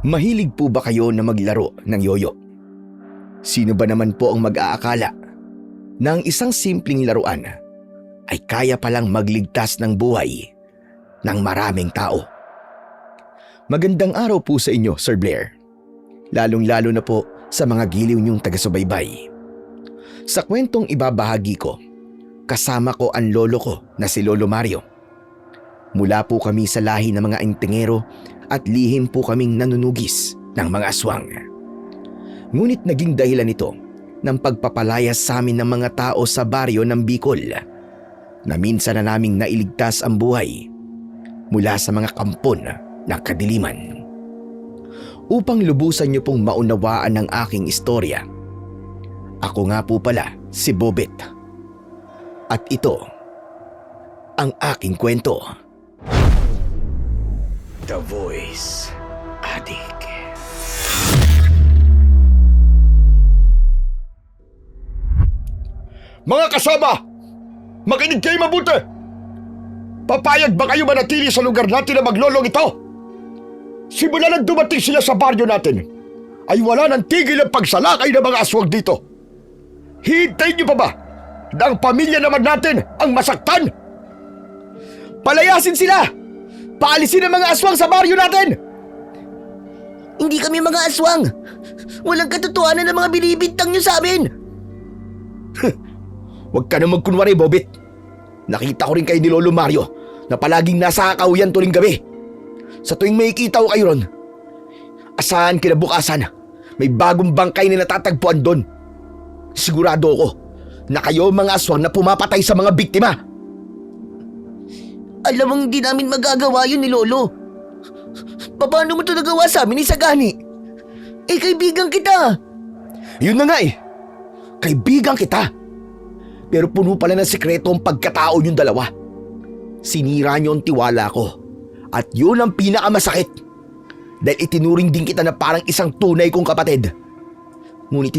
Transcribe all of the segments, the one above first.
Mahilig po ba kayo na maglaro ng yoyo? Sino ba naman po ang mag-aakala na ang isang simpleng laruan ay kaya palang magligtas ng buhay ng maraming tao? Magandang araw po sa inyo, Sir Blair. Lalong-lalo na po sa mga giliw niyong taga-subaybay. Sa kwentong ibabahagi ko, kasama ko ang lolo ko na si Lolo Mario. Mula po kami sa lahi ng mga intingero at lihim po kaming nanunugis ng mga aswang. Ngunit naging dahilan ito ng pagpapalayas sa amin ng mga tao sa baryo ng Bicol na minsan na naming nailigtas ang buhay mula sa mga kampon ng kadiliman. Upang lubusan niyo pong maunawaan ang aking istorya, ako nga po pala si Bobet. At ito ang aking kwento. The Voice Addict. Mga kasama, makinig kayo mabuti. Papayag ba kayo manatili sa lugar natin na maglolong ito? Simula nang dumating sila sa baryo natin, ay wala nang tigil ang pagsalakay ng mga aswang dito. Hihintayin niyo pa ba na ang pamilya naman natin ang masaktan? Palayasin sila! Paalisin ang mga aswang sa baryo natin! Hindi kami mga aswang! Walang katotohanan ng mga binibintang niyo sa amin! Huwag ka na magkunwari, Bobit. Nakita ko rin kayo ni Lolo Mario na palaging nasa kakauyan tuwing gabi. Sa tuwing makikita ko kayo ron, asahan kinabukasan, may bagong bangkay na natatagpuan doon. Sigurado ako na kayo mga aswang na pumapatay sa mga biktima. Alam mong hindi namin magagawa yun ni Lolo. Paano mo ito nagawa sa amin ni Sagani? Kaibigan kita. Yun na nga kaibigan kita. Pero puno pala ng sikreto ang pagkatao niyong dalawa. Sinira niyo ang tiwala ko. At yun ang pinakamasakit. Dahil itinuring din kita na parang isang tunay kong kapatid. Ngunit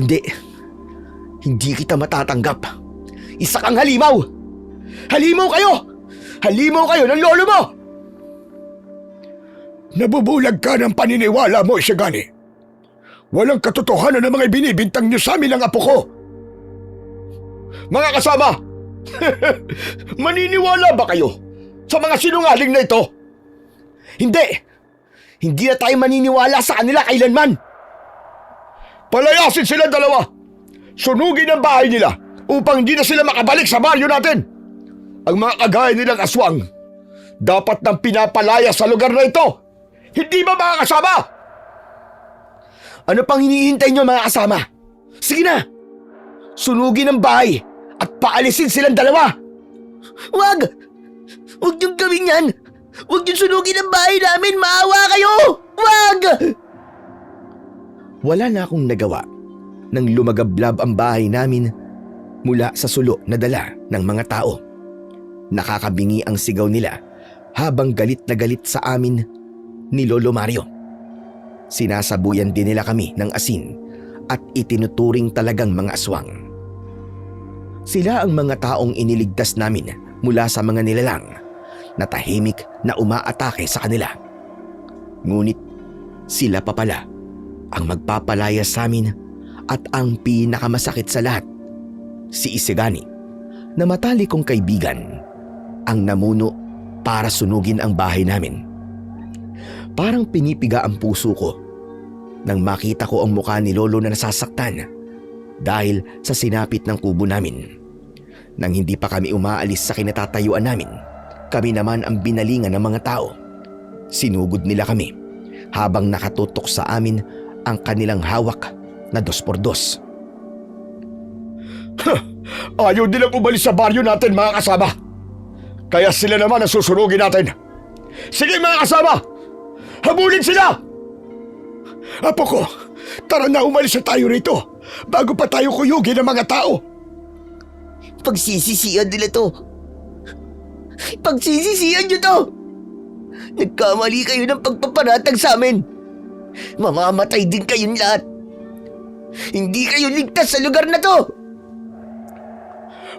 hindi kita matatanggap. Isa kang halimaw. Halimaw kayo! Halimaw kayo ng lolo mo! Nabubulag ka ng paniniwala mo, Sagani. Walang katotohanan ng mga binibintang niyo sa amin ng apo ko. Mga kasama, maniniwala ba kayo sa mga sinungaling na ito? Hindi na tayo maniniwala sa kanila kailanman. Palayasin sila dalawa. Sunugin ang bahay nila upang hindi na sila makabalik sa baryo natin. Ang mga kagaya nilang aswang dapat nang pinapalaya sa lugar na ito. Hindi ba mga kasama? Ano pang hinihintay niyo mga kasama? Sige na! Sunugin ang bahay at paalisin silang dalawa! Wag! Huwag niyong gawin yan! Huwag niyong sunugin ang bahay namin! Maawa kayo! Wag! Wala na akong nagawa nang lumagablab ang bahay namin mula sa sulo na dala ng mga tao. Nakakabingi ang sigaw nila habang galit na galit sa amin ni Lolo Mario. Sinasabuyan din nila kami ng asin at itinuturing talagang mga aswang. Sila ang mga taong iniligtas namin mula sa mga nilalang na tahimik na umaatake sa kanila. Ngunit sila pa pala ang magpapalaya sa amin at ang pinakamasakit sa lahat, si Isigani na matalik kong kaibigan ang namuno para sunugin ang bahay namin. Parang pinipiga ang puso ko nang makita ko ang mukha ni Lolo na nasasaktan dahil sa sinapit ng kubo namin. Nang hindi pa kami umaalis sa kinatatayuan namin, kami naman ang binalingan ng mga tao. Sinugod nila kami habang nakatutok sa amin ang kanilang hawak na 2x2. Ayaw nilang umalis sa baryo natin mga kasama. Kaya sila naman ang susunugin natin. Sige mga kasama! Habulin sila! Apo ko, tara na umalis na tayo rito bago pa tayo kuyugin ng mga tao. Pagsisisihan nila to. Pagsisisihan niyo to! Nagkamali kayo ng pagpapanatag sa amin. Mamamatay din kayong lahat. Hindi kayo ligtas sa lugar na to.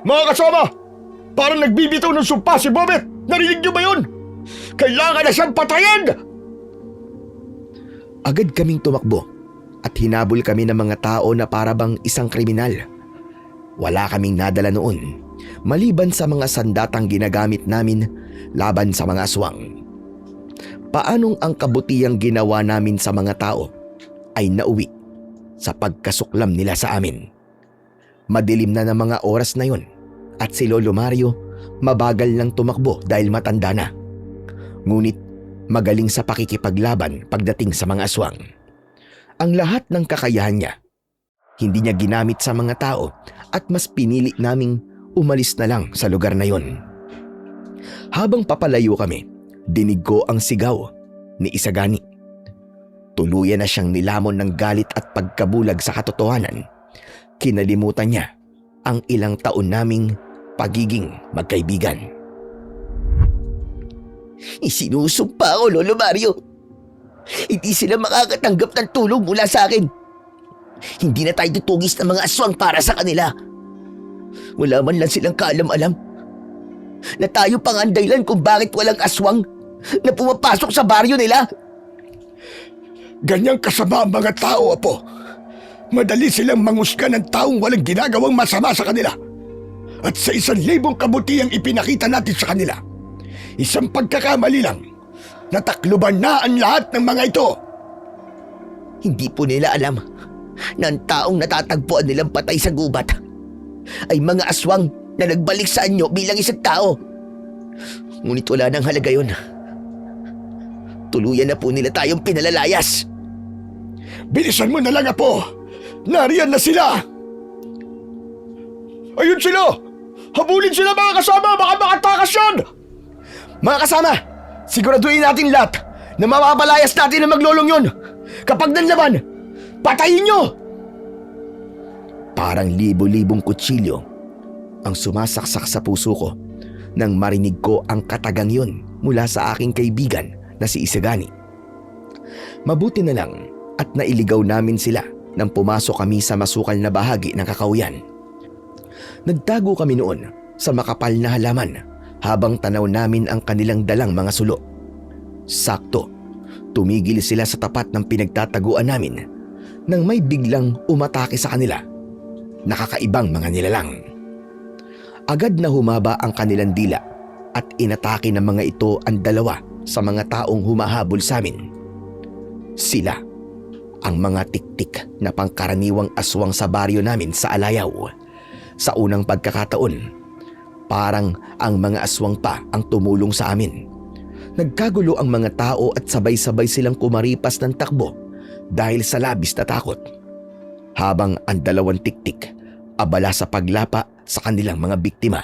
Mga kasama, parang nagbibitaw ng sumpa si Bobet. Narinig niyo ba yun? Kailangan na siyang patayin! Agad kaming tumakbo at hinabol kami ng mga tao na parabang isang kriminal. Wala kaming nadala noon, maliban sa mga sandatang ginagamit namin laban sa mga aswang. Paanong ang kabutihang ginawa namin sa mga tao ay nauwi sa pagkasuklam nila sa amin. Madilim na ng mga oras na yon at si Lolo Mario mabagal lang tumakbo dahil matanda na. Ngunit magaling sa pakikipaglaban pagdating sa mga aswang. Ang lahat ng kakayahan niya, hindi niya ginamit sa mga tao at mas pinili naming umalis na lang sa lugar na yon. Habang papalayo kami, dinig ko ang sigaw ni Isagani. Tuluyan na siyang nilamon ng galit at pagkabulag sa katotohanan. Kinalimutan niya ang ilang taon naming pagiging magkaibigan. Isinusumpa ko, Lolo Mario. Hindi sila makakatanggap ng tulong mula sa akin. Hindi na tayo tutugis ng mga aswang para sa kanila. Wala man lang silang kaalam-alam na tayo pang ang dahilan kung bakit walang aswang na pumapasok sa baryo nila. Ganyang kasama ang mga tao, Apo. Madali silang mangusga ng taong walang ginagawang masama sa kanila. At sa 1,000 kabutihang ipinakita natin sa kanila, isang pagkakamali lang, natakluban na ang lahat ng mga ito. Hindi po nila alam na ang taong natatagpuan nilang patay sa gubat ay mga aswang na nagbalik sa anyo bilang isang tao. Ngunit wala nang halaga yun. Tuluyan na po nila tayong pinalalayas. Bilisan mo na lang, Apo. Nariyan na sila. Ayun sila! Habulin sila, mga kasama! Baka makatakas yan! Mga kasama, siguraduhin natin lahat na mapapalayas natin ang maglolong yun. Kapag nanlaban, patayin nyo! Parang libo-libong kutsilyo ang sumasaksak sa puso ko nang marinig ko ang katagang yun mula sa aking kaibigan na si Isagani. Mabuti na lang at nailigaw namin sila nang pumasok kami sa masukal na bahagi ng kakauyan. Nagtago kami noon sa makapal na halaman habang tanaw namin ang kanilang dalang mga sulo. Sakto, tumigil sila sa tapat ng pinagtataguan namin nang may biglang umatake sa kanila. Nakakaibang mga nilalang. Agad na humaba ang kanilang dila at inatake ng mga ito ang dalawa sa mga taong humahabol sa amin. Sila ang mga tiktik na pangkaraniwang aswang sa baryo namin sa Alayaw. Sa unang pagkakataon, parang ang mga aswang pa ang tumulong sa amin. Nagkagulo ang mga tao at sabay-sabay silang kumaripas ng takbo dahil sa labis na takot. Habang ang dalawang tiktik abala sa paglapa sa kanilang mga biktima.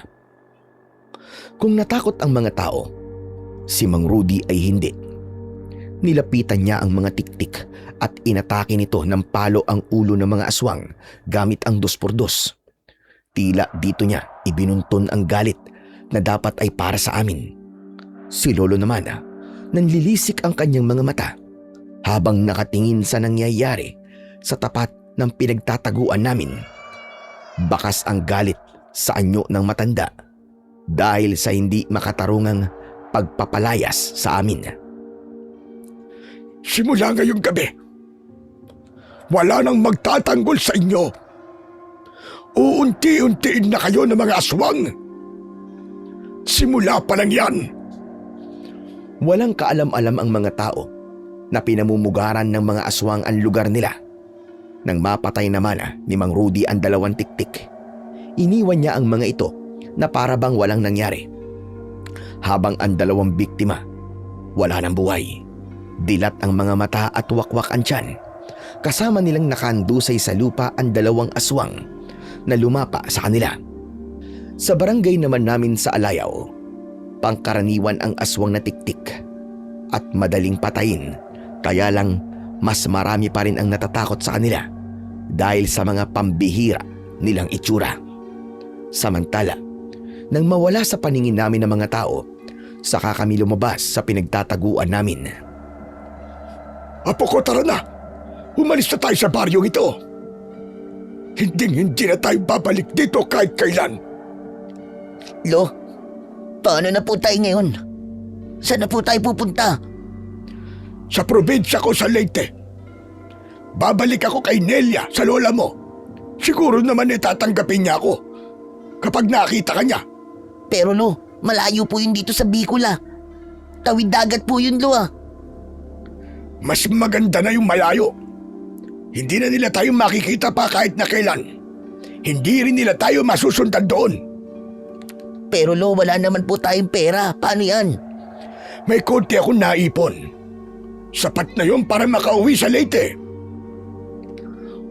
Kung natakot ang mga tao, si Mang Rudy ay hindi. Nilapitan niya ang mga tiktik at inatake nito ng palo ang ulo ng mga aswang gamit ang 2x2. Tila dito niya ibinuntun ang galit na dapat ay para sa amin. Si Lolo naman, nanlilisik ang kanyang mga mata habang nakatingin sa nangyayari sa tapat ng pinagtataguan namin. Bakas ang galit sa anyo ng matanda dahil sa hindi makatarungang pagpapalayas sa amin. Simula ngayong gabi, wala nang magtatanggol sa inyo. Uunti-untiin na kayo ng mga aswang. Simula pa lang yan. Walang kaalam-alam ang mga tao na pinamumugaran ng mga aswang ang lugar nila. Nang mapatay naman ni Mang Rudy ang dalawang tiktik, iniwan niya ang mga ito na para bang walang nangyari. Habang ang dalawang biktima wala ng buhay. Dilat ang mga mata at wakwak ang tiyan. Kasama nilang nakandusay sa lupa ang dalawang aswang na lumapa sa kanila. Sa barangay naman namin sa Alayaw, pangkaraniwan ang aswang na tiktik at madaling patayin, kaya lang mas marami pa rin ang natatakot sa kanila dahil sa mga pambihira nilang itsura. Samantala, nang mawala sa paningin namin ng mga tao, saka kami lumabas sa pinagtataguan namin. Apo ko, tara na! Umalis na tayo sa baryong ito! Hindi na tayo babalik dito kahit kailan! Lo, paano na po tayo ngayon? Saan na po tayo pupunta? Sa probinsya ko sa Leyte, Babalik ako kay Nelia sa lola mo. Siguro naman tatanggapin niya ako kapag nakita ka niya. Pero Lo, malayo po yun dito sa Bicol ah. Tawid dagat po yun Lo ah. Mas maganda na yung malayo. Hindi na nila tayo makikita pa kahit na kailan. Hindi rin nila tayo masusundan doon. Pero Lo, wala naman po tayong pera. Paano yan? May konti akong naipon. Sapat na yun para makauwi sa Leyte.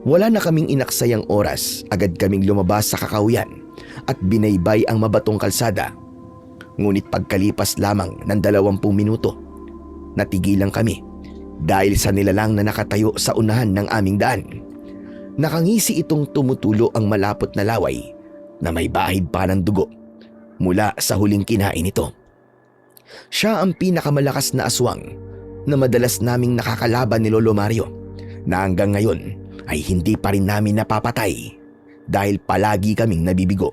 Wala na kaming inaksayang oras, agad kaming lumabas sa kakauyan at binaybay ang mabatong kalsada. Ngunit pagkalipas lamang ng 20 minuto, natigilan kami dahil sa nilalang na nakatayo sa unahan ng aming daan. Nakangisi itong tumutulo ang malapot na laway na may bahid pa ng dugo mula sa huling kinain nito. Siya ang pinakamalakas na aswang na madalas naming nakakalaban ni Lolo Mario na hanggang ngayon ay hindi pa rin namin napapatay dahil palagi kaming nabibigo.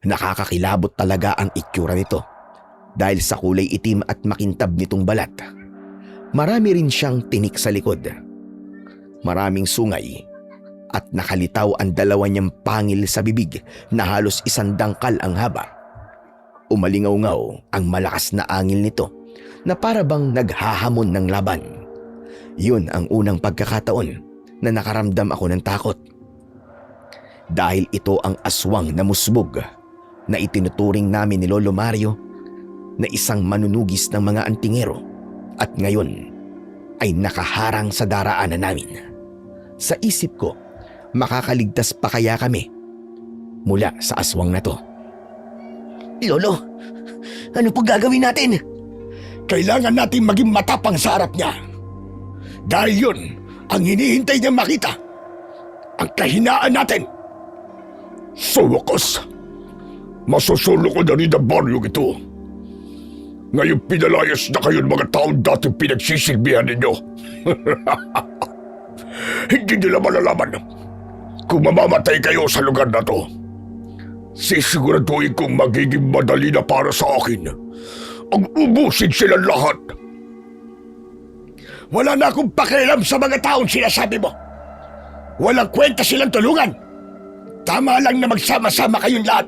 Nakakakilabot talaga ang itsura nito dahil sa kulay itim at makintab nitong balat. Marami rin siyang tinik sa likod. Maraming sungay at nakalitaw ang 2 niyang pangil sa bibig na halos 1 dangkal ang haba. Umalingaw-ngaw ang malakas na angil nito na para bang naghahamon ng laban. Yun ang unang pagkakataon na nakaramdam ako ng takot. Dahil ito ang aswang na musbog na itinuturing namin ni Lolo Mario na isang manunugis ng mga antingero at ngayon ay nakaharang sa daraanan namin. Sa isip ko, makakaligtas pa kaya kami mula sa aswang na to? Lolo, ano po gagawin natin? Kailangan natin maging matapang sa harap niya. Dahil yun ang hinihintay niya makita. Ang kahinaan natin. Sa wakas, masusulo ko na rin ang baryong ito. Ngayon pinalayas na kayo ng mga taong dati pinagsisilbihan ninyo. Hindi nila malalaman kung mamamatay kayo sa lugar na to. Sisiguraduhin kong magiging madali na para sa akin ang ubusin sila lahat. Wala na akong pakialam sa mga taong sinasabi mo. Walang kwenta silang tulungan. Tama lang na magsama-sama kayong lahat.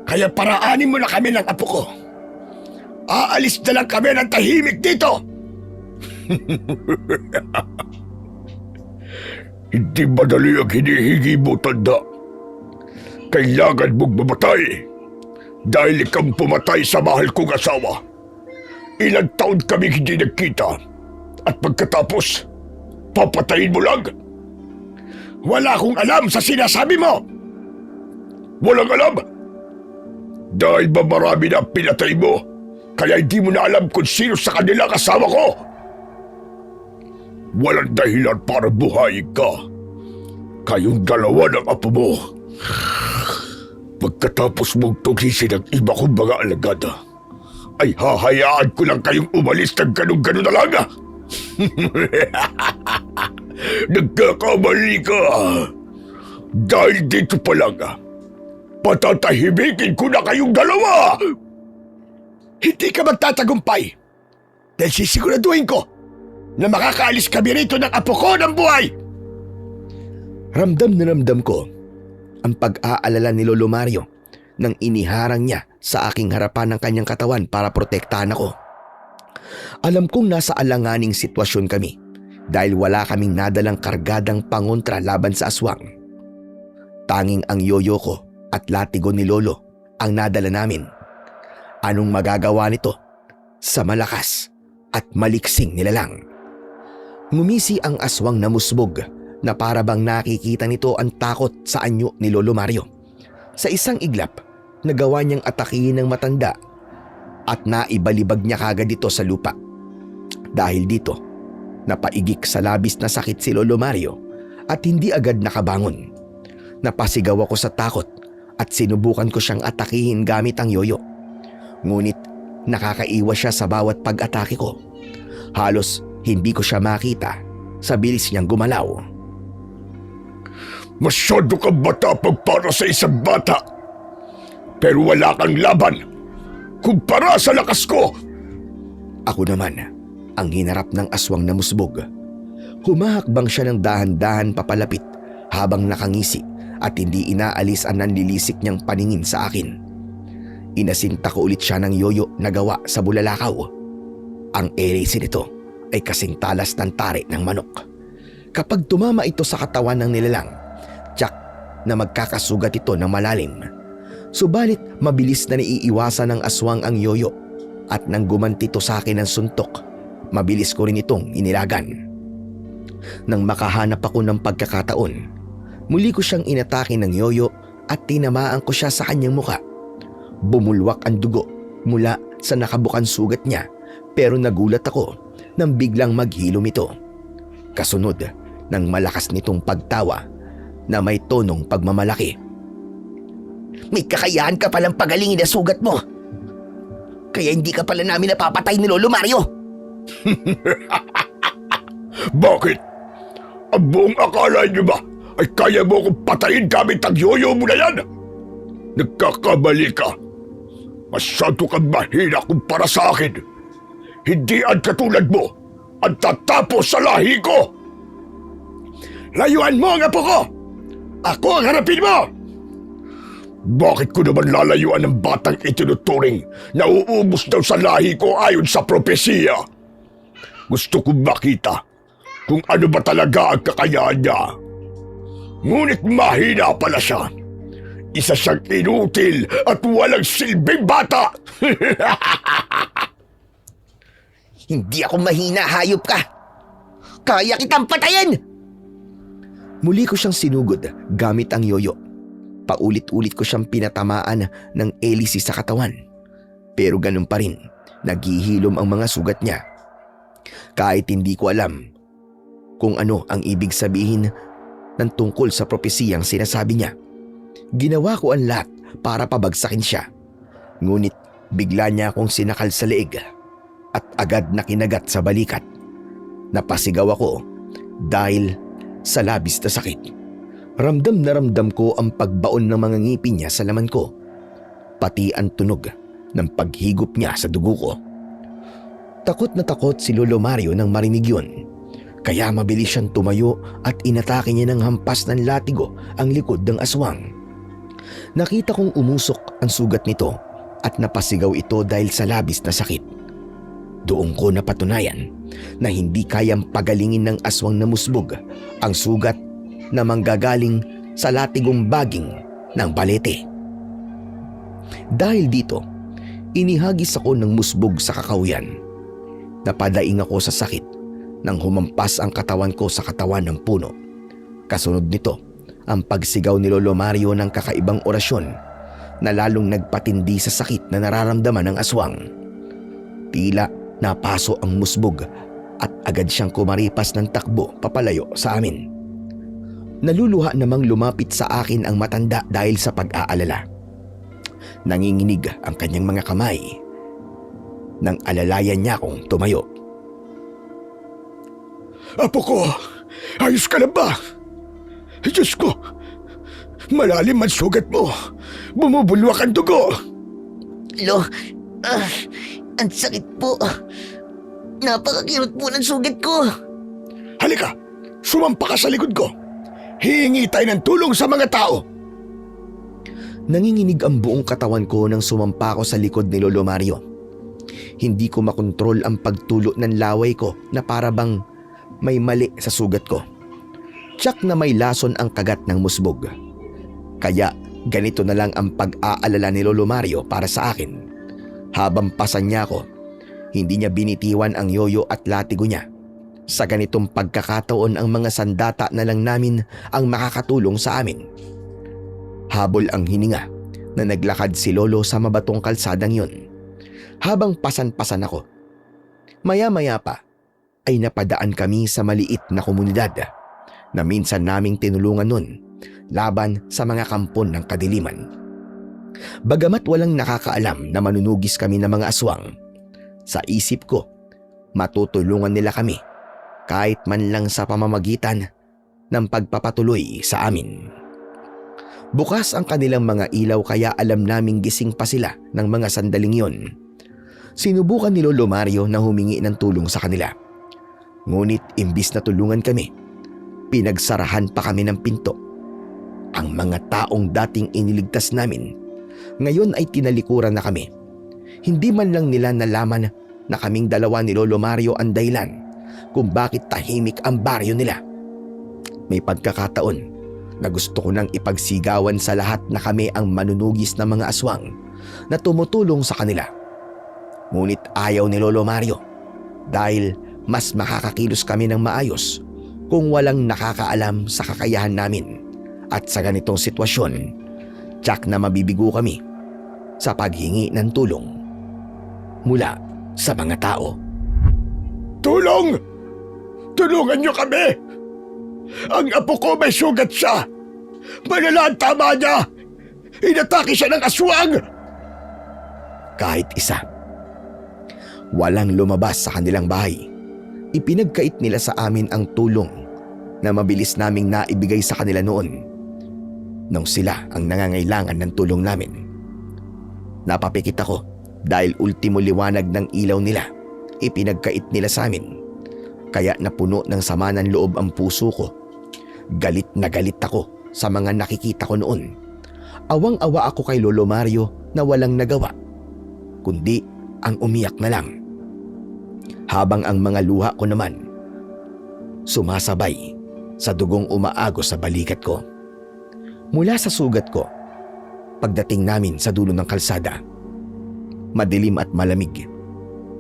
Kaya paraanin mo na kami ng apo ko. Aalis na lang kami ng tahimik dito. Hindi madali ang hinihingi mo, tanda. Kailangan mong mamatay dahil ikaw pumatay sa mahal kong asawa. Ilang taon kami hindi nagkita at pagkatapos, papatayin mo lang. Wala akong alam sa sinasabi mo. Walang alam. Dahil ba marami na pinatay mo, kaya hindi mo na alam kung sino sa kanila kasama ko. Walang dahilan para buhayin ka. Kayong dalawa ng apo mo. Pagkatapos mong tugisin ang iba kong mga alagad, ay hahayaan ko lang kayong umalis ng ganun-ganun na lang. Nagkakamali ka. Dahil dito pa lang, patatahimikin ko na kayong dalawa. Hindi ka magtatagumpay dahil sisiguraduhin ko na makakaalis kami rito ng apo ko ng buhay. Ramdam na ramdam ko ang pag-aalala ni Lolo Mario nang iniharang niya sa aking harapan ng kanyang katawan para protektahan ako. Alam kong nasa alanganing sitwasyon kami dahil wala kaming nadalang kargadang pangontra laban sa aswang. Tanging ang yoyo ko at latigo ni Lolo ang nadala namin. Anong magagawa nito sa malakas at maliksing nilalang? Ngumisi ang aswang na musbog na para bang nakikita nito ang takot sa anyo ni Lolo Mario. Sa isang iglap, nagawa niyang atakihin ng matanda at naibalibag niya kagad dito sa lupa. Dahil dito, napaigik sa labis na sakit si Lolo Mario at hindi agad nakabangon. Napasigaw ako sa takot at sinubukan ko siyang atakihin gamit ang yoyo. Ngunit nakakaiwas siya sa bawat pag-atake ko. Halos hindi ko siya makita sa bilis niyang gumalaw. Masyado kang matapang para sa isang bata. Pero wala kang laban kumpara sa lakas ko. Ako naman ang hinarap ng aswang na musbog. Humahakbang siya ng dahan-dahan papalapit habang nakangisi at hindi inaalis ang nanlilisik niyang paningin sa akin. Inasinta ko ulit siya ng yoyo na gawa sa bulalakaw. Ang hélice nito ay kasing talas ng tare ng manok. Kapag tumama ito sa katawan ng nilalang, tiyak na magkakasugat ito ng malalim. Subalit mabilis na naiiwasan ng aswang ang yoyo at nang gumanti ito sa akin ng suntok, mabilis ko rin itong inilagan. Nang makahanap ako ng pagkakataon, muli ko siyang inatake ng yoyo at tinamaan ko siya sa kanyang muka. Bumulwak ang dugo mula sa nakabukang sugat niya pero nagulat ako nang biglang maghilom ito. Kasunod ng malakas nitong pagtawa na may tonong pagmamalaki. May kakayahan ka palang pagalingin na sugat mo. Kaya hindi ka pala namin napapatay ni Lolo Mario. Bakit? Ang buong akala niyo ba ay kaya mo akong patayin gamit ang yoyo mo na yan? Nagkakamali ka. Masyado kang mahina kumpara sa akin. Hindi ang katulad mo ang tatapos sa lahi ko. Layuan mo ang apo ko! Ako ang harapin mo! Bakit ko naman lalayuan ng batang itinuturing na uubos daw sa lahi ko ayon sa propesiya? Gusto kong makita kung ano ba talaga ang kakayahan niya. Ngunit mahina pala siya. Isa siyang inutil at walang silbing bata. Hindi ako mahina, hayop ka. Kaya kitang patayin! Muli ko siyang sinugod gamit ang yoyo. Paulit-ulit ko siyang pinatamaan ng hélice sa katawan. Pero ganun pa rin, naghihilom ang mga sugat niya. Kahit hindi ko alam kung ano ang ibig sabihin ng tungkol sa propesiyang sinasabi niya. Ginawa ko ang lahat para pabagsakin siya. Ngunit bigla niya akong sinakal sa leeg at agad na kinagat sa balikat. Napasigaw ako dahil sa labis na sakit. Ramdam na ramdam ko ang pagbaon ng mga ngipin niya sa laman ko, pati ang tunog ng paghigop niya sa dugo ko. Takot na takot si Lolo Mario nang marinig yun. Kaya mabilis siyang tumayo at inatake niya ng hampas ng latigo ang likod ng aswang. Nakita kong umusok ang sugat nito at napasigaw ito dahil sa labis na sakit. Doon ko napatunayan na hindi kayang pagalingin ng aswang na musbog ang sugat na manggagaling sa latigong baging ng balete. Dahil dito, inihagis ako ng musbog sa kakawyan. Napadaing ako sa sakit nang humampas ang katawan ko sa katawan ng puno. Kasunod nito, ang pagsigaw ni Lolo Mario ng kakaibang orasyon na lalong nagpatindi sa sakit na nararamdaman ng aswang. Tila napaso ang musbog at agad siyang kumaripas ng takbo papalayo sa amin. Naluluha namang lumapit sa akin ang matanda dahil sa pag-aalala. Nanginginig ang kanyang mga kamay nang alalayan niya akong tumayo. Apo ko, ayos ka na ba? Diyos ko, malalim ang sugat mo. Bumubulwak ang dugo. Ang sakit po. Napakakirot po ng sugat ko. Halika, sumampa ka sa likod ko. Hihingi tayo ng tulong sa mga tao. Nanginginig ang buong katawan ko nang sumampa ako sa likod ni Lolo Mario. Hindi ko makontrol ang pagtulo ng laway ko na para bang may mali sa sugat ko. Tiyak na may lason ang kagat ng musbog. Kaya ganito na lang ang pag-aalala ni Lolo Mario para sa akin. Habang pasan niya ako, hindi niya binitiwan ang yoyo at latigo niya. Sa ganitong pagkakataon ang mga sandata na lang namin ang makakatulong sa amin. Habol ang hininga na naglakad si Lolo sa mabatong kalsadang yun. Habang pasan-pasan ako, maya-maya pa ay napadaan kami sa maliit na komunidad na minsan naming tinulungan nun laban sa mga kampon ng kadiliman. Bagamat walang nakakaalam na manunugis kami ng mga aswang, sa isip ko, matutulungan nila kami kahit man lang sa pamamagitan ng pagpapatuloy sa amin. Bukas ang kanilang mga ilaw kaya alam naming gising pa sila ng mga sandaling yon. Sinubukan ni Lolo Mario na humingi ng tulong sa kanila. Ngunit imbis na tulungan kami, pinagsarahan pa kami ng pinto. Ang mga taong dating iniligtas namin, ngayon ay tinalikuran na kami. Hindi man lang nila nalaman na kaming dalawa ni Lolo Mario ang dahilan kung bakit tahimik ang baryo nila. May pagkakataon na gusto ko nang ipagsigawan sa lahat na kami ang manunugis na mga aswang na tumutulong sa kanila. Ngunit ayaw ni Lolo Mario dahil mas makakakilos kami ng maayos kung walang nakakaalam sa kakayahan namin. At sa ganitong sitwasyon, tiyak na mabibigo kami sa paghingi ng tulong mula sa mga tao. Tulong! Tulungan niyo kami! Ang apo ko may sugat siya! Malala ang tama niya! Inatake siya ng aswang! Kahit isa. Walang lumabas sa kanilang bahay. Ipinagkait nila sa amin ang tulong na mabilis naming naibigay sa kanila noon nung sila ang nangangailangan ng tulong namin. Napapikit ako dahil ultimo liwanag ng ilaw nila ipinagkait nila sa amin. Kaya napuno ng sama ng loob ang puso ko. Galit na galit ako sa mga nakikita ko noon. Awang-awa ako kay Lolo Mario na walang nagawa, kundi ang umiyak na lang. Habang ang mga luha ko naman sumasabay sa dugong umaagos sa balikat ko. Mula sa sugat ko, pagdating namin sa dulo ng kalsada, madilim at malamig.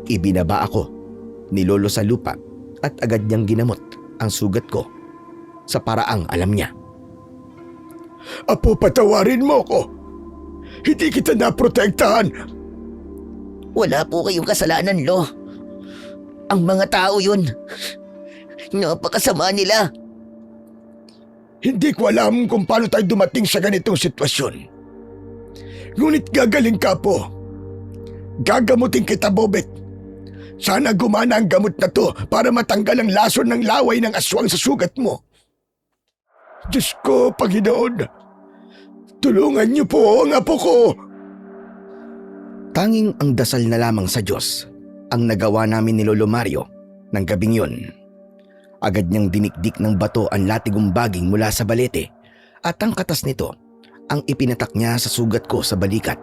Ibinaba ako ni Lolo sa lupa at agad niyang ginamot ang sugat ko sa paraang alam niya. Apo, patawarin mo ko! Hindi kita naprotektahan! Wala po kayong kasalanan, Lo. Ang mga tao yun, napakasama nila. Hindi ko alam kung paano tayo dumating sa ganitong sitwasyon. Ngunit gagaling ka po. Gagamutin kita, Bobet. Sana gumana ang gamot na to para matanggal ang lason ng laway ng aswang sa sugat mo. Diyos ko, Panginoon, tulungan niyo po ang apo ko. Tanging ang dasal na lamang sa Diyos ang nagawa namin ni Lolo Mario ng gabing yun. Agad niyang dinikdik ng bato ang latigong baging mula sa balete at ang katas nito ang ipinatak niya sa sugat ko sa balikat.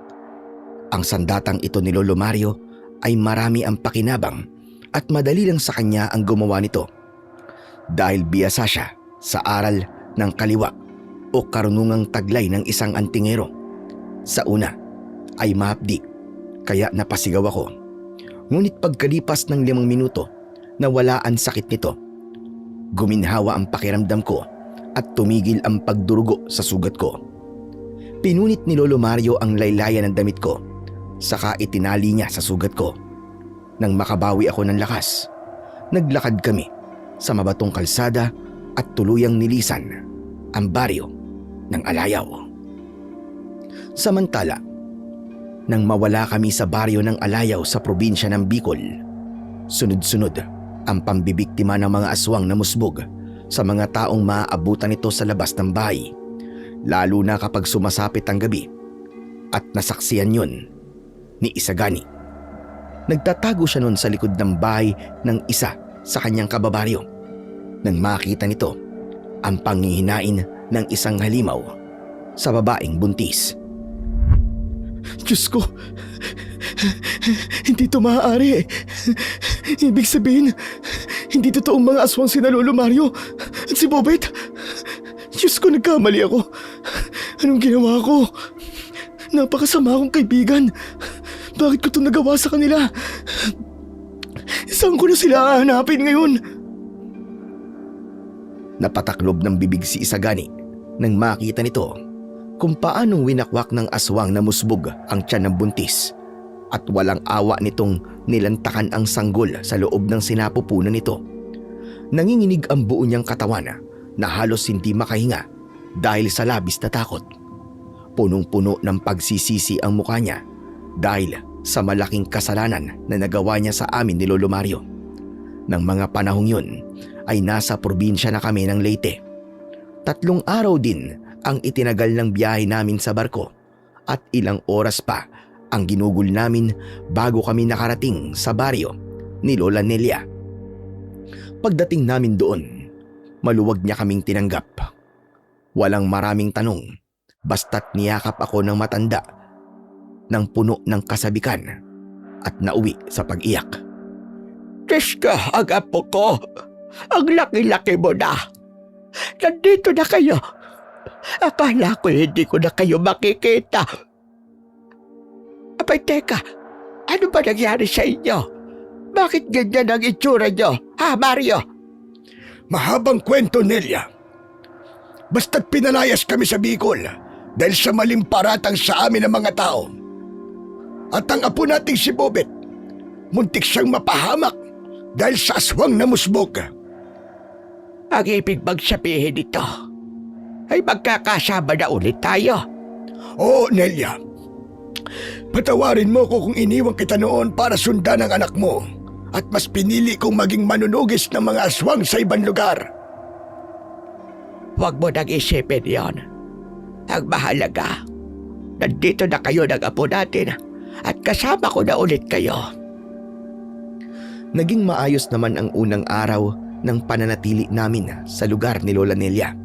Ang sandatang ito ni Lolo Mario ay marami ang pakinabang at madali lang sa kanya ang gumawa nito dahil biyasa siya sa aral ng kaliwa o karunungang taglay ng isang antingero. Sa una ay mahapdi kaya napasigaw ako. Ngunit pagkalipas ng 5 minuto nawala ang sakit nito. Guminhawa ang pakiramdam ko at tumigil ang pagdurugo sa sugat ko. Pinunit ni Lolo Mario ang laylayan ng damit ko, saka itinali niya sa sugat ko. Nang makabawi ako ng lakas, naglakad kami sa mabatong kalsada at tuluyang nilisan ang baryo ng Alayaw. Samantala, nang mawala kami sa baryo ng Alayaw sa probinsya ng Bicol, sunod-sunod ang pambibiktima ng mga aswang na musbog sa mga taong maaabutan nito sa labas ng bahay, lalo na kapag sumasapit ang gabi. At nasaksiyan yun ni Isagani. Nagtatago siya noon sa likod ng bahay ng isa sa kanyang kababaryo nang makita nito ang panghihinain ng isang halimaw sa babaeng buntis. Diyos ko, hindi ito maaari. Ibig sabihin, hindi totoong mga aswang sina Lolo Mario at si Bobet. Diyos ko, nagkamali ako. Anong ginawa ko? Napakasama akong kaibigan. Bakit ko ito nagawa sa kanila? Saan ko na sila hahanapin ngayon? Napataklob ng bibig si Isagani nang makita nito kung paanong winakwak ng aswang na musbog ang tiyan ng buntis at walang awa nitong nilantakan ang sanggol sa loob ng sinapupunan nito. Nanginginig ang buo niyang katawan na halos hindi makahinga dahil sa labis na takot. Punong-puno ng pagsisisi ang mukha niya dahil sa malaking kasalanan na nagawa niya sa amin ni Lolo Mario. Nang mga panahong yun ay nasa probinsya na kami ng Leyte. 3 araw din ang itinagal ng biyahe namin sa barko at ilang oras pa ang ginugol namin bago kami nakarating sa baryo ni Lola Nelia. Pagdating namin doon, maluwag niya kaming tinanggap. Walang maraming tanong, basta't niyakap ako ng matanda ng puno ng kasabikan at nauwi sa pag-iyak. Diyos ka, ang apo ko. Ang laki-laki mo na. Nandito na kayo. Akala ko hindi ko na kayo makikita. Abay, teka. Ano ba nangyari sa inyo? Bakit ganyan ang itsura nyo? Ha, Mario? Mahabang kwento, Nelia. Basta't pinalayas kami sa Bicol dahil sa maling paratang sa amin ng mga tao. At ang apo nating si Bobet, muntik siyang mapahamak dahil sa aswang na musbog. Ang ibig bang sabihin nito ay magkakasama na ulit tayo. Oo, Nelia. Patawarin mo ko kung iniwan kita noon para sundan ang anak mo at mas pinili kong maging manunugis ng mga aswang sa ibang lugar. Huwag mo nang isipin yon. Ang mahalaga, nandito na kayo ng apo natin at kasama ko na ulit kayo. Naging maayos naman ang unang araw ng pananatili namin sa lugar ni Lola Nelia.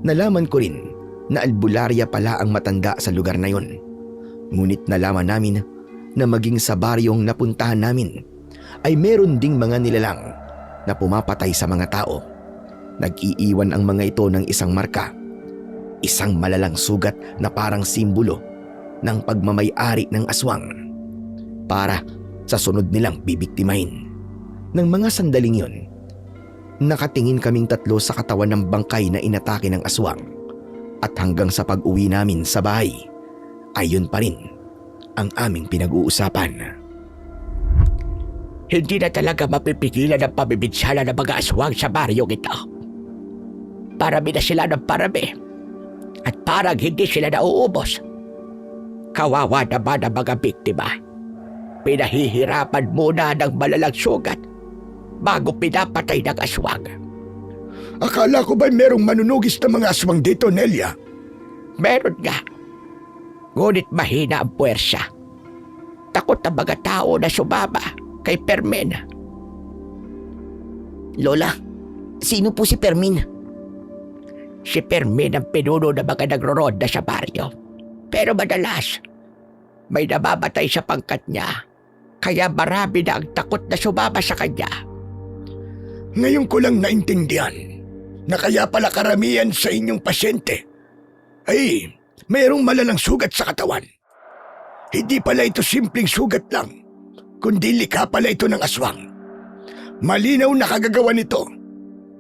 Nalaman ko rin na albularya pala ang matanda sa lugar na yon. Ngunit nalaman namin na maging sa baryong napuntahan namin ay meron ding mga nilalang na pumapatay sa mga tao. Nag-iiwan ang mga ito ng isang marka, isang malalang sugat na parang simbolo ng pagmamay-ari ng aswang para sa sunod nilang bibiktimahin. Nang mga sandaling yon, nakatingin kaming tatlo sa katawan ng bangkay na inatake ng aswang at hanggang sa pag-uwi namin sa bahay, ayun pa rin ang aming pinag-uusapan. Hindi na talaga mapipigilan ang pamiminsala ng mga aswang sa baryong ito. Parami na sila ng parami at parang hindi sila nauubos. Kawawa naman ang mga biktima. Pinahihirapan muna ng malalang sugat bago pinapatay ng aswang. Akala ko ba merong manunugis na mga aswang dito, Nelia? Meron nga. Ngunit mahina ang puwersa. Takot ang mga tao na sumama kay Fermin. Lola, sino po si Fermin? Si Fermin ang pinuno ng mga nagroronda sa baryo. Pero madalas, may namamatay sa pangkat niya. Kaya marami na ang takot na sumama sa kanya. Ngayon ko lang naintindihan na kaya pala karamihan sa inyong pasyente ay mayroong malalang sugat sa katawan. Hindi pala ito simpleng sugat lang, kundi likha pala ito ng aswang. Malinaw na kagagawa nito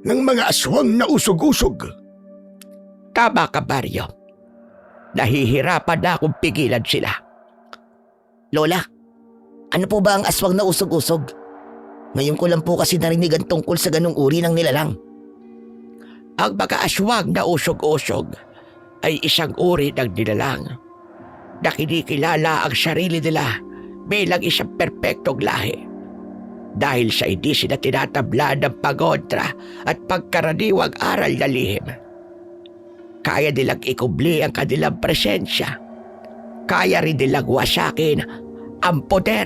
ng mga aswang na usog-usog. Tama ka, Mario. Nahihirapan na akong pigilan sila. Lola, ano po ba ang aswang na usog-usog? Ngayon ko lang po kasi narinig ang tungkol sa ganung uri ng nilalang. Ang mga aswang na usog-usog ay isang uri ng nilalang na kinikilala ang sarili nila bilang isang perpektong lahi. Dahil sa hindi sila tinatabla ng pagontra at pagkaraniwang aral na lihim. Kaya nilang ikubli ang kanilang presensya. Kaya rin nilang wasakin ang poder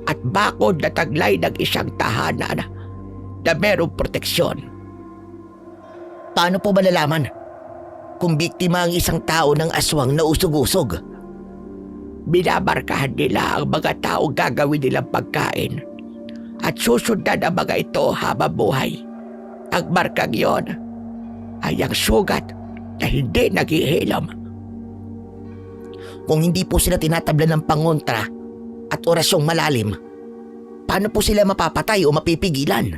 at bakod na taglay ng isang tahanan na merong proteksyon. Paano po ba nalaman kung biktima ang isang tao ng aswang na usog-usog? Binamarkahan nila ang mga tao gagawin nilang pagkain at susundan ang mga ito habang buhay. Ang markang yon ay ang sugat na hindi naghihilom. Kung hindi po sila tinatabla ng pangontra at orasyong malalim, paano po sila mapapatay o mapipigilan?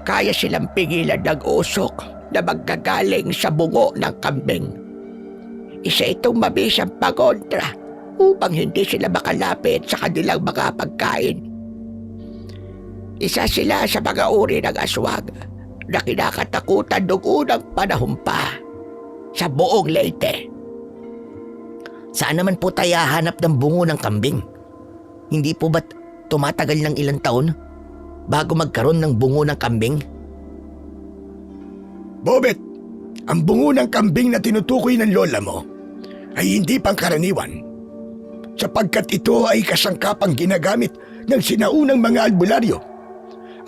Kaya silang pigilan ng usok na magkagaling sa bungo ng kambing. Isa itong mabisang pangontra upang hindi sila makalapit sa kanilang mga pagkain. Isa sila sa mga uri ng aswang na kinakatakutan noong unang panahon pa sa buong Leyte. Saan naman po tayo hahanap ng bungo ng kambing? Hindi po ba't tumatagal ng ilang taon bago magkaroon ng bungo ng kambing? Bobet, ang bungo ng kambing na tinutukoy ng lola mo ay hindi pangkaraniwan sapagkat ito ay kasangkapang ginagamit ng sinaunang mga albularyo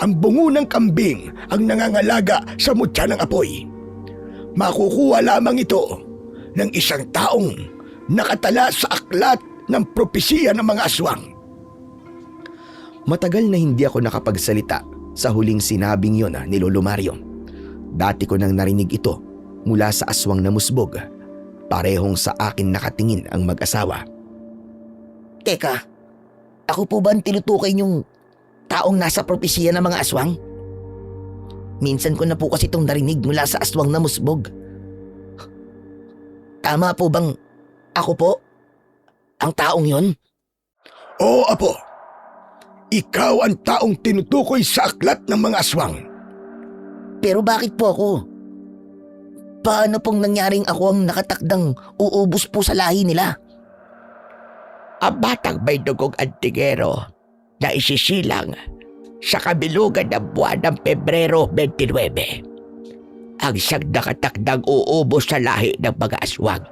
ang bungo ng kambing ang nangangalaga sa mutya ng apoy. Makukuha lamang ito ng isang taong nakatala sa aklat ng propesiya ng mga aswang. Matagal na hindi ako nakapagsalita sa huling sinabing yon ni Lolo Mario. Dati ko nang narinig ito mula sa aswang na musbog. Parehong sa akin nakatingin ang mag-asawa. Teka, ako po ba ang tinutukoy niyong taong nasa propesiya ng mga aswang? Minsan ko na po kasi itong narinig mula sa aswang na musbog. Tama po bang ako po ang taong yon? Oo, apo. Ikaw ang taong tinutukoy sa aklat ng mga aswang. Pero bakit po ako? Paano pong nangyaring ako ang nakatakdang uubos po sa lahi nila? Ang batang may dugong antigero na isisilang sa kabilugan ng buwan ng Pebrero 29. Ang siyang nakatakdang uubos sa lahi ng mga aswang.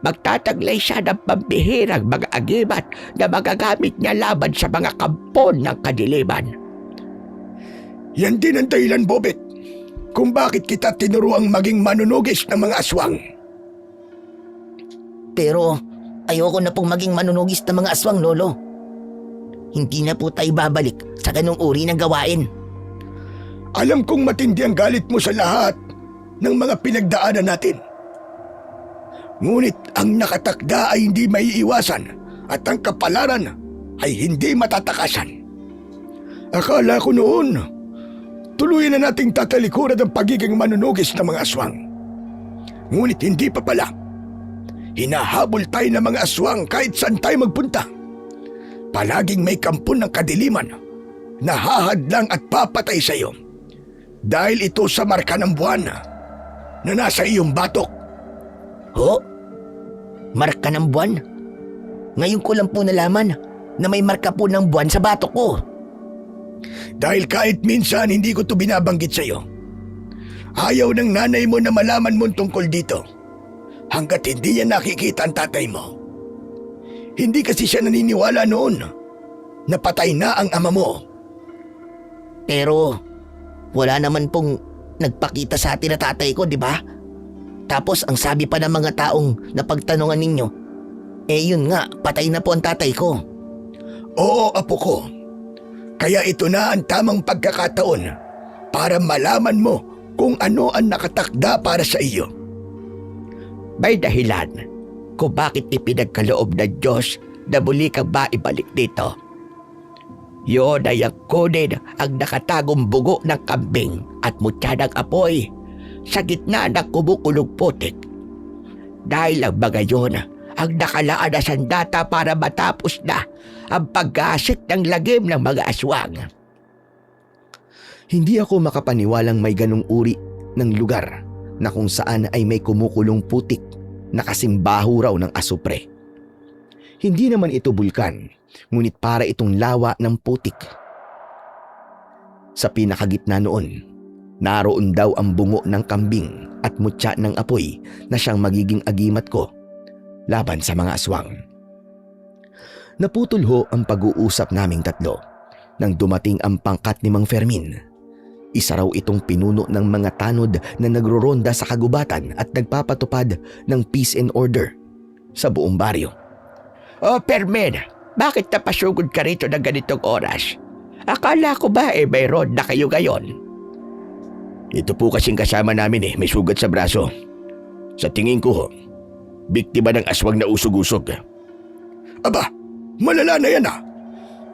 Magtataglay siya ng pambihirang mga agimat na magagamit niya laban sa mga kampon ng kadiliman. Yan din ang dahilan, Bobet, kung bakit kita tinuruang maging manunugis ng mga aswang. Pero ayoko na pong maging manunugis ng mga aswang, Lolo. Hindi na po tayo babalik sa ganung uri ng gawain. Alam kong matindi ang galit mo sa lahat ng mga pinagdaanan natin. Ngunit ang nakatakda ay hindi maiiwasan at ang kapalaran ay hindi matatakasan. Akala ko noon, tuluyan na nating tatalikuran ang pagiging manunugis ng mga aswang. Ngunit hindi pa pala. Hinahabol tayo ng mga aswang kahit saan tayo magpunta. Palaging may kampon ng kadiliman na hahadlang at papatay sa iyo. Dahil ito sa marka ng buwan na nasa iyong batok. Ho? Marka ng buwan? Ngayon ko lang po nalaman na may marka po ng buwan sa batok ko. Dahil kahit minsan hindi ko ito binabanggit sa iyo. Ayaw ng nanay mo na malaman mo tungkol dito. Hanggat hindi niya nakikita ang tatay mo. Hindi kasi siya naniniwala noon na patay na ang ama mo. Pero wala naman pong nagpakita sa atin na tatay ko, di ba? Tapos ang sabi pa ng mga taong napagtanungan ninyo, yun nga, patay na po ang tatay ko. Oo, apo ko. Kaya ito na ang tamang pagkakataon para malaman mo kung ano ang nakatakda para sa iyo. May dahilan kung bakit ipinagkaloob ng Diyos na muli kang maibalik dito. Yun ay ang kunin ang nakatagong bugo ng kambing at mutya ng apoy sa gitna ng kumukulong putik. Dahil ang mga yun ang nakalaan na sandata para matapos na ang pag-aasik ng lagim ng mga aswang. Hindi ako makapaniwalang may ganong uri ng lugar na kung saan ay may kumukulong putik na kasimbaho raw ng asupre. Hindi naman ito bulkan, ngunit para itong lawa ng putik. Sa pinakagitna noon, naroon daw ang bungo ng kambing at mutya ng apoy na siyang magiging agimat ko laban sa mga aswang. Naputol ho ang pag-uusap naming tatlo nang dumating ang pangkat ni Mang Fermin. Isa raw itong pinuno ng mga tanod na nagroronda sa kagubatan at nagpapatupad ng peace and order sa buong baryo. Oh, Fermin, bakit napasugod ka rito ng ganitong oras? Akala ko ba mayroon na kayo ngayon? Ito po kasing kasama namin may sugat sa braso. Sa tingin ko biktima ng aswang na usog-usog. Aba, malala na yan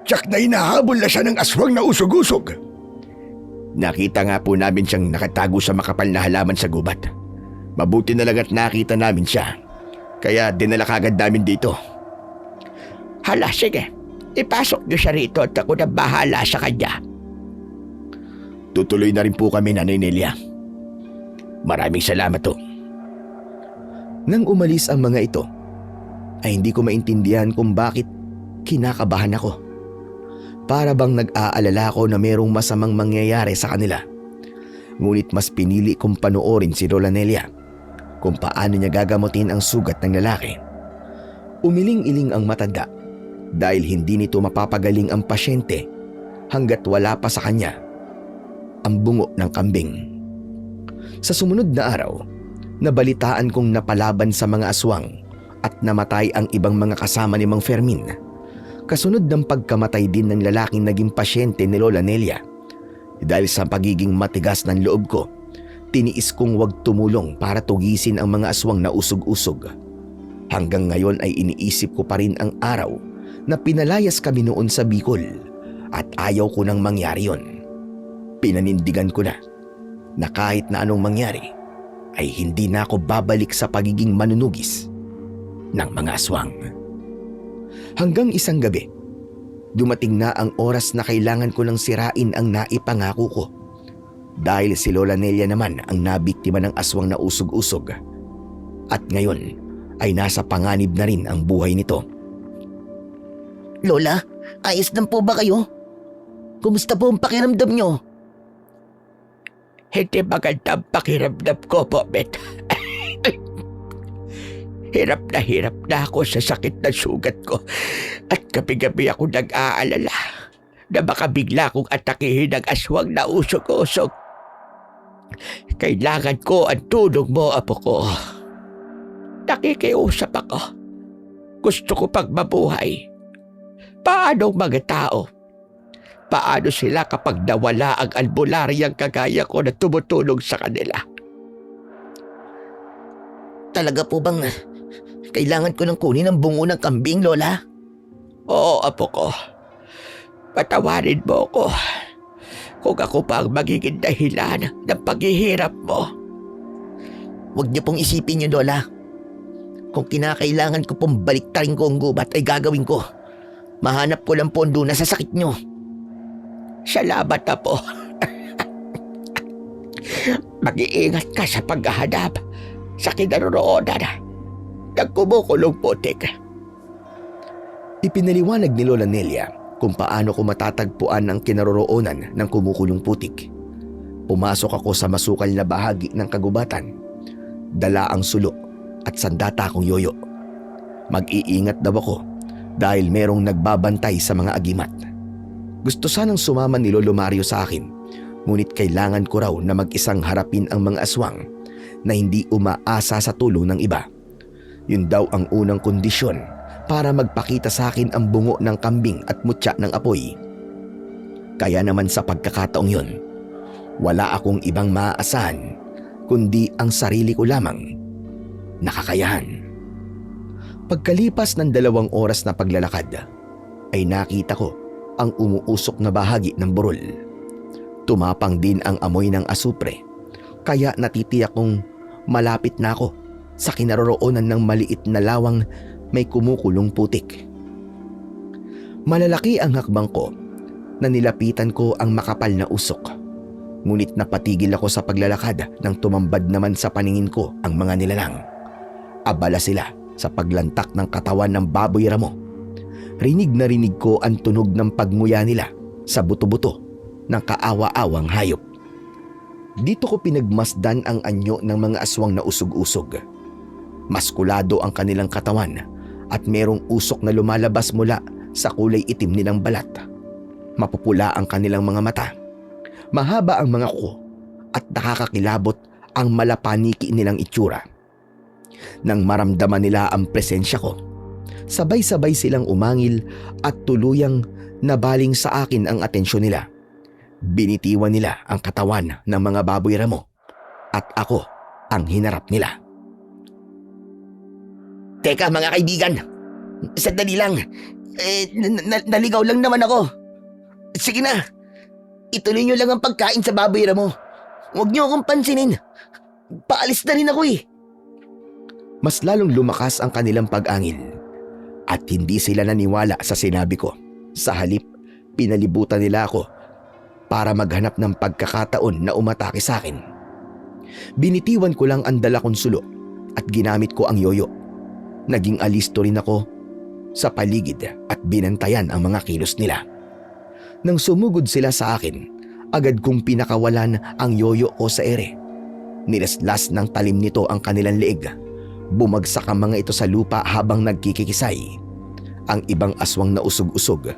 Tsak na hinahabol na siya ng aswang na usog-usog. Nakita nga po namin siyang nakatago sa makapal na halaman sa gubat. Mabuti na lang at nakita namin siya. Kaya dinala kagad namin dito. Hala, sige. Ipasok niyo siya rito at ako na bahala sa kanya. Tutuloy na rin po kami, Nanay Nelia. Maraming salamat Nang umalis ang mga ito, ay hindi ko maintindihan kung bakit kinakabahan ako. Para bang nag-aalala ko na mayroong masamang mangyayari sa kanila. Ngunit mas pinili kong panoorin si Lola Nelia kung paano niya gagamutin ang sugat ng lalaki. Umiling-iling ang matanda dahil hindi nito mapapagaling ang pasyente hanggat wala pa sa kanya ang bungo ng kambing. Sa sumunod na araw, nabalitaan kong napalaban sa mga aswang at namatay ang ibang mga kasama ni Mang Fermin. Kasunod ng pagkamatay din ng lalaking naging pasyente ni Lola Nelia. Dahil sa pagiging matigas ng loob ko, tiniis kong wag tumulong para tugisin ang mga aswang na usog-usog. Hanggang ngayon ay iniisip ko pa rin ang araw na pinalayas kami noon sa Bicol at ayaw ko nang mangyari yon. Pinanindigan ko na kahit na anong mangyari ay hindi na ako babalik sa pagiging manunugis ng mga aswang. Hanggang isang gabi, dumating na ang oras na kailangan ko nang sirain ang naipangako ko. Dahil si Lola Nelia naman ang nabiktima ng aswang na usog-usog. At ngayon ay nasa panganib na rin ang buhay nito. Lola, ayos lang po ba kayo? Kumusta po ang pakiramdam nyo? Hindi maganda ang pakiramdam ko, Bobet. Hirap na ako sa sakit na sugat ko at gabi-gabi ako nag-aalala na baka bigla kong atakihin ng aswang na usog-usog. Kailangan ko ang tulong mo, apo ko. Nakikiusap ako. Gusto ko pag mabuhay. Paano mga tao? Paano sila kapag nawala ang albularyang kagaya ko na tumutulong sa kanila? Talaga po bang kailangan ko nang kunin ang bungo ng kambing, Lola? Oo, apo ko. Patawarin mo ko kung ako pa ang magiging dahilan ng paghihirap mo. Huwag niyo pong isipin yun, Lola. Kung kinakailangan ko pong baliktarin ko ang gubat ay gagawin ko. Mahanap ko lang po ang lunas sa sakit niyo. Salamat, apo. Mag-iingat ka sa paghahanap sa kinaroroonan ng kumukulong putik. Ipinaliwanag ni Lola Nelia kung paano ko matatagpuan ang kinaroroonan ng kumukulong putik. Pumasok ako sa masukal na bahagi ng kagubatan. Dala ang sulo at sandata kong yoyo. Mag-iingat daw ako dahil merong nagbabantay sa mga agimat. Gusto sanang sumama ni Lolo Mario sa akin, ngunit kailangan ko raw na mag-isang harapin ang mga aswang na hindi umaasa sa tulong ng iba. Yun daw ang unang kondisyon para magpakita sa akin ang bungo ng kambing at mutya ng apoy. Kaya naman sa pagkakataong yun, wala akong ibang maaasahan kundi ang sarili ko lamang na kakayahan. Pagkalipas ng 2 oras na paglalakad, ay nakita ko ang umuusok na bahagi ng burol. Tumapang din ang amoy ng asupre, kaya natitiyak kong malapit na ako sa kinaroroonan ng maliit na lawang may kumukulong putik. Malalaki ang hakbang ko na nilapitan ko ang makapal na usok. Ngunit napatigil ako sa paglalakad nang tumambad naman sa paningin ko ang mga nilalang. Abala sila sa paglantak ng katawan ng baboy ramo. Rinig na rinig ko ang tunog ng pagmuya nila sa buto-buto ng kaawa-awang hayop. Dito ko pinagmasdan ang anyo ng mga aswang na usog-usog. Maskulado ang kanilang katawan at merong usok na lumalabas mula sa kulay itim nilang balat. Mapupula ang kanilang mga mata. Mahaba ang mga kuko at nakakakilabot ang malapaniki nilang itsura. Nang maramdaman nila ang presensya ko, sabay-sabay silang umangil at tuluyang nabaling sa akin ang atensyon nila. Binitiwan nila ang katawan ng mga baboy ramo at ako ang hinarap nila. Teka mga kaibigan, sandali lang. Naligaw lang naman ako. Sige na, ituloy nyo lang ang pagkain sa baboy ramo. Huwag nyo akong pansinin. Paalis na rin ako eh. Mas lalong lumakas ang kanilang pag-angil at hindi sila naniwala sa sinabi ko. Sa halip, pinalibutan nila ako para maghanap ng pagkakataon na umatake sa akin. Binitiwan ko lang ang dala kong sulo at ginamit ko ang yoyo. Naging alisto rin ako sa paligid at binantayan ang mga kilos nila. Nang sumugod sila sa akin, agad kong pinakawalan ang yoyo ko sa ere. Nilaslas ng talim nito ang kanilang leeg. Bumagsak ang mga ito sa lupa habang nagkikikisay. Ang ibang aswang na usog-usog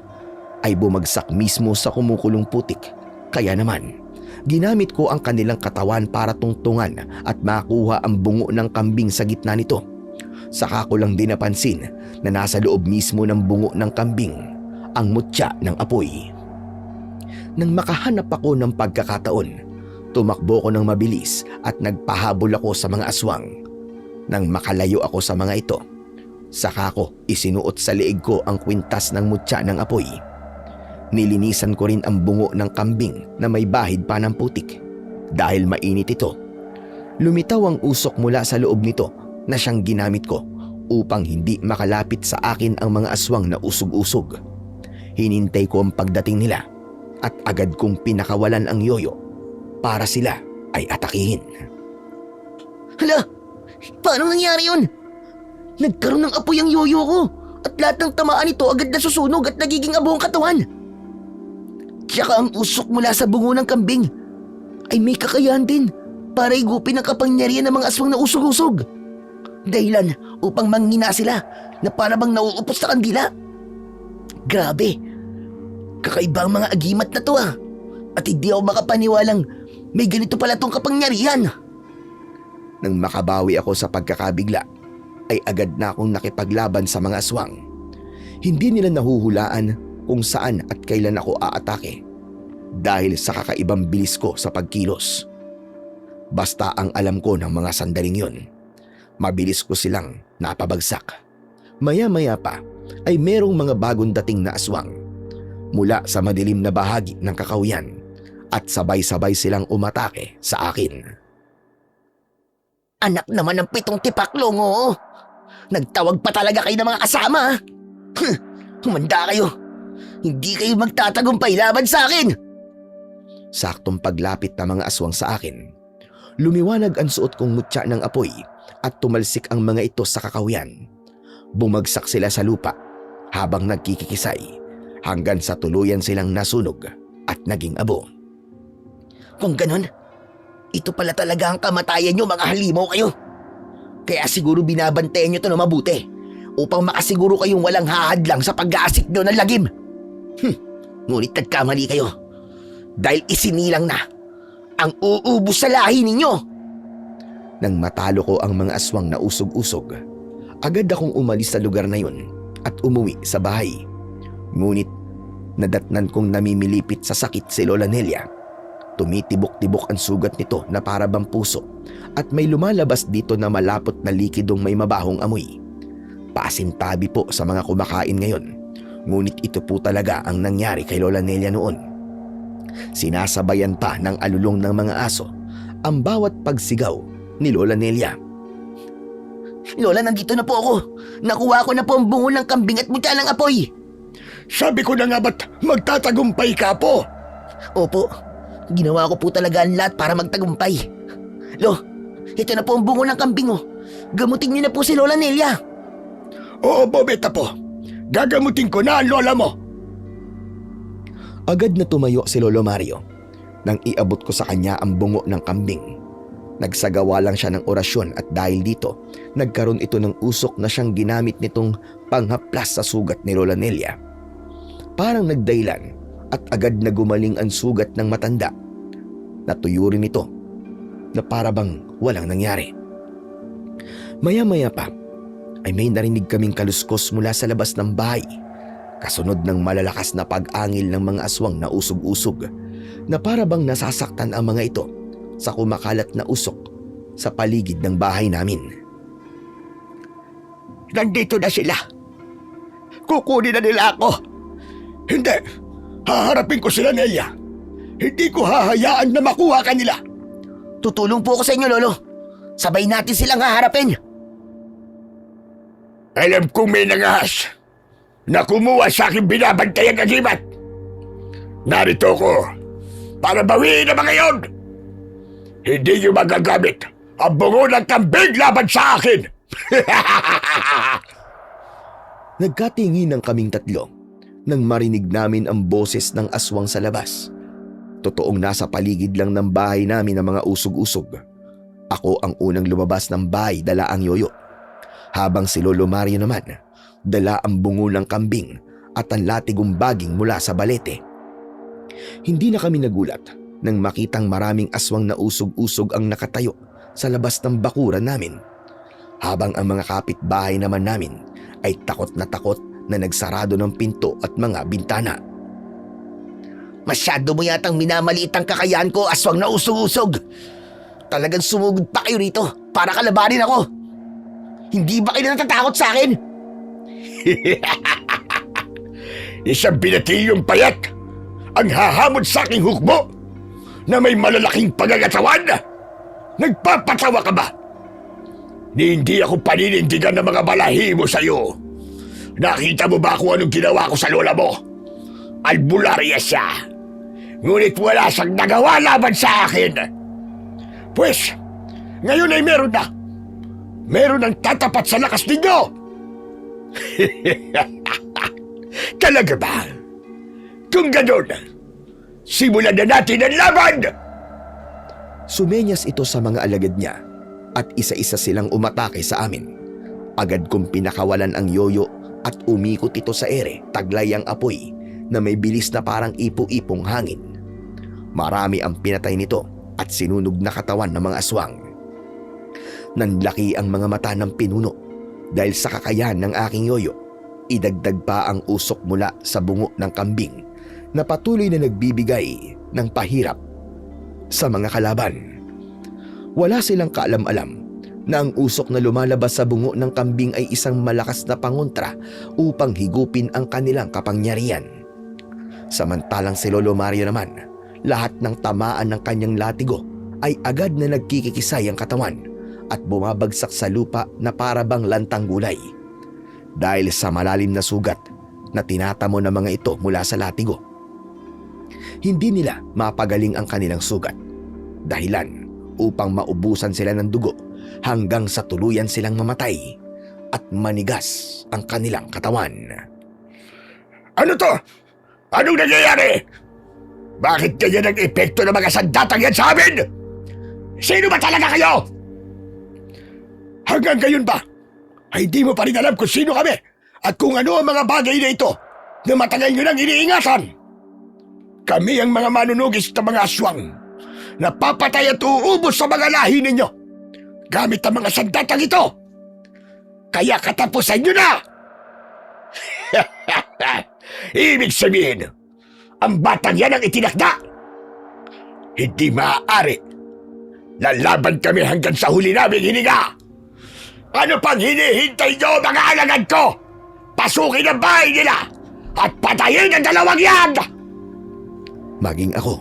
ay bumagsak mismo sa kumukulong putik. Kaya naman, ginamit ko ang kanilang katawan para tungtungan at makuha ang bungo ng kambing sa gitna nito. Saka ko lang din napansin na nasa loob mismo ng bungo ng kambing ang mutya ng apoy. Nang makahanap ako ng pagkakataon, tumakbo ko ng mabilis at nagpahabol ako sa mga aswang. Nang makalayo ako sa mga ito, saka ko isinuot sa leeg ko ang kwintas ng mutya ng apoy. Nilinisan ko rin ang bungo ng kambing na may bahid pa ng putik. Dahil mainit ito, lumitaw ang usok mula sa loob nito na siyang ginamit ko upang hindi makalapit sa akin ang mga aswang na usog-usog. Hinintay ko ang pagdating nila at agad kong pinakawalan ang yoyo para sila ay atakihin. Hala! Paano nangyari yun? Nagkaroon ng apoy ang yoyo ko at lahat ng tamaan nito agad na susunog at nagiging abo ang katawan. Tsaka ang usok mula sa bungo ng kambing ay may kakayahan din para igupin ang kapangyarihan ng mga aswang na usog-usog. Dahilan upang manghina sila na para bang nauupos sa kandila. Grabe! Kakaiba ang mga agimat na to at hindi ako makapaniwalang may ganito pala tong kapangyarihan. Nang makabawi ako sa pagkakabigla, ay agad na akong nakipaglaban sa mga aswang. Hindi nila nahuhulaan kung saan at kailan ako aatake dahil sa kakaibang bilis ko sa pagkilos. Basta ang alam ko ng mga sandaling yun, mabilis ko silang napabagsak. Maya-maya pa ay merong mga bagong dating na aswang mula sa madilim na bahagi ng kakahuyan at sabay-sabay silang umatake sa akin. Anak naman ng 7 tipaklong, oo. Nagtawag pa talaga kayo ng mga kasama. Humanda kayo. Hindi kayo magtatagumpay laban sa akin. Saktong paglapit ng mga aswang sa akin, lumiwanag ang suot kong mutya ng apoy at tumalsik ang mga ito sa kakahuyan. Bumagsak sila sa lupa habang nagkikikisay hanggang sa tuluyan silang nasunog at naging abo. Kung ganon, ito pala talaga ang kamatayan nyo, mga halimaw kayo. Kaya siguro binabantayan nyo ito na mabuti upang makasiguro kayong walang hahadlang sa pag-aasik nyo ng lagim. Ngunit nagkamali kayo dahil isinilang na ang uubos sa lahi ninyo. Nang matalo ko ang mga aswang na usog-usog, agad akong umalis sa lugar na yun at umuwi sa bahay. Ngunit nadatnan kong namimilipit sa sakit si Lola Nelia. Tumitibok-tibok ang sugat nito na para bang puso at may lumalabas dito na malapot na likidong may mabahong amoy. Pasintabi po sa mga kumakain ngayon, ngunit ito po talaga ang nangyari kay Lola Nelia noon. Sinasabayan pa ng alulong ng mga aso ang bawat pagsigaw ni Lola Nelia. Lola, nandito na po ako. Nakuha ko na po ang bungo ng kambing at mutya ng apoy. Sabi ko na nga ba't magtatagumpay ka po? Opo, ginawa ko po talaga ang lahat para magtagumpay. Lo, ito na po ang bungo ng kambing oh. Gamutin niyo na po si Lola Nelia. Oo, Bobeta po. Gagamutin ko na ang lola mo. Agad na tumayo si Lolo Mario nang iabot ko sa kanya ang bungo ng kambing. Nagsagawa lang siya ng orasyon at dahil dito, nagkaroon ito ng usok na siyang ginamit nitong panghaplas sa sugat ni Lola Nelia. Parang nagdahilan at agad na gumaling ang sugat ng matanda. Natuyo rin ito na para bang walang nangyari. Maya-maya pa ay may narinig kaming kaluskos mula sa labas ng bahay, kasunod ng malalakas na pag-angil ng mga aswang na usog-usog na para bang nasasaktan ang mga ito sa kumakalat na usok sa paligid ng bahay namin. Nandito na sila. Kukunin na nila ako. Hindi. Haharapin ko sila, Nelia. Hindi ko hahayaan na makuha kanila. Tutulong po ako sa inyo, Lolo. Sabay natin silang haharapin. Alam kong may nangahas na kumuha sa aking binabantayang agimat. Narito ko para bawiin ang mga iyon. Hindi niyo magagamit ang bungo ng kambing laban sa akin. Nagkatinginan kaming tatlo nang marinig namin ang boses ng aswang sa labas. Totoong nasa paligid lang ng bahay namin ang mga usog-usog. Ako ang unang lumabas ng bahay, dala ang yoyo. Habang si Lolo Mario naman, dala ang bungo ng kambing at ang latigong baging mula sa balete. Hindi na kami nagulat nang makitang maraming aswang na usog-usog ang nakatayo sa labas ng bakuran namin, habang ang mga kapitbahay naman namin ay takot na nagsarado ng pinto at mga bintana. Masyado mo yatang minamaliit ang kakayahan ko, aswang na usog-usog. Talagang sumugod pa kayo rito para kalabanin ako. Hindi ba kayo natatakot sa akin? Isang binatilyong payat ang hahamon sa aking hukbo na may malalaking pagagatawan. Nagpapatawa ka ba? Hindi ako paninindigan ng mga balahibo sa'yo. Nakita mo ba kung anong ginawa ko sa lola mo? Albularya siya. Ngunit wala siyang nagawa laban sa akin. Pues, ngayon ay meron na. Meron ang tatapat sa lakas ninyo. Talaga ba? Kung ganun, simulan na natin ang laban! Sumenyas ito sa mga alagad niya at isa-isa silang umatake sa amin. Agad kong pinakawalan ang yoyo at umikot ito sa ere, taglay ang apoy na may bilis na parang ipo-ipong hangin. Marami ang pinatay nito at sinunog na katawan ng mga aswang. Nanlaki ang mga mata ng pinuno dahil sa kakayahan ng aking yoyo. Idagdag pa ang usok mula sa bungo ng kambing na patuloy na nagbibigay ng pahirap sa mga kalaban. Wala silang kaalam-alam na ang usok na lumalabas sa bungo ng kambing ay isang malakas na pangontra upang higupin ang kanilang kapangyarihan. Samantalang si Lolo Mario naman, lahat ng tamaan ng kanyang latigo ay agad na nagkikikisay ang katawan at bumabagsak sa lupa na para bang lantang gulay. Dahil sa malalim na sugat na tinatamo ng mga ito mula sa latigo. Hindi nila mapagaling ang kanilang sugat. Dahilan upang maubusan sila ng dugo hanggang sa tuluyan silang mamatay at manigas ang kanilang katawan. Ano to? Anong nangyayari? Bakit ganyan ang epekto ng mga sandatang yan sa amin? Sino ba talaga kayo? Hanggang ngayon ba? Ay di mo pa rin alam kung sino kami at kung ano ang mga bagay na ito na matagal nyo nang iniingatan. Kami ang mga manunugis na mga aswang na papatay at uubos sa mga lahi ninyo gamit ang mga sandatang ito. Kaya katapusan nyo na! Ibig sabihin, ang batang yan ang itinakda. Hindi maaari. Lalaban kami hanggang sa huli naming hininga. Ano pang hinihintay nyo, mga alagad ko? Pasukin ang bahay nila at patayin ang dalawang yan! Maging ako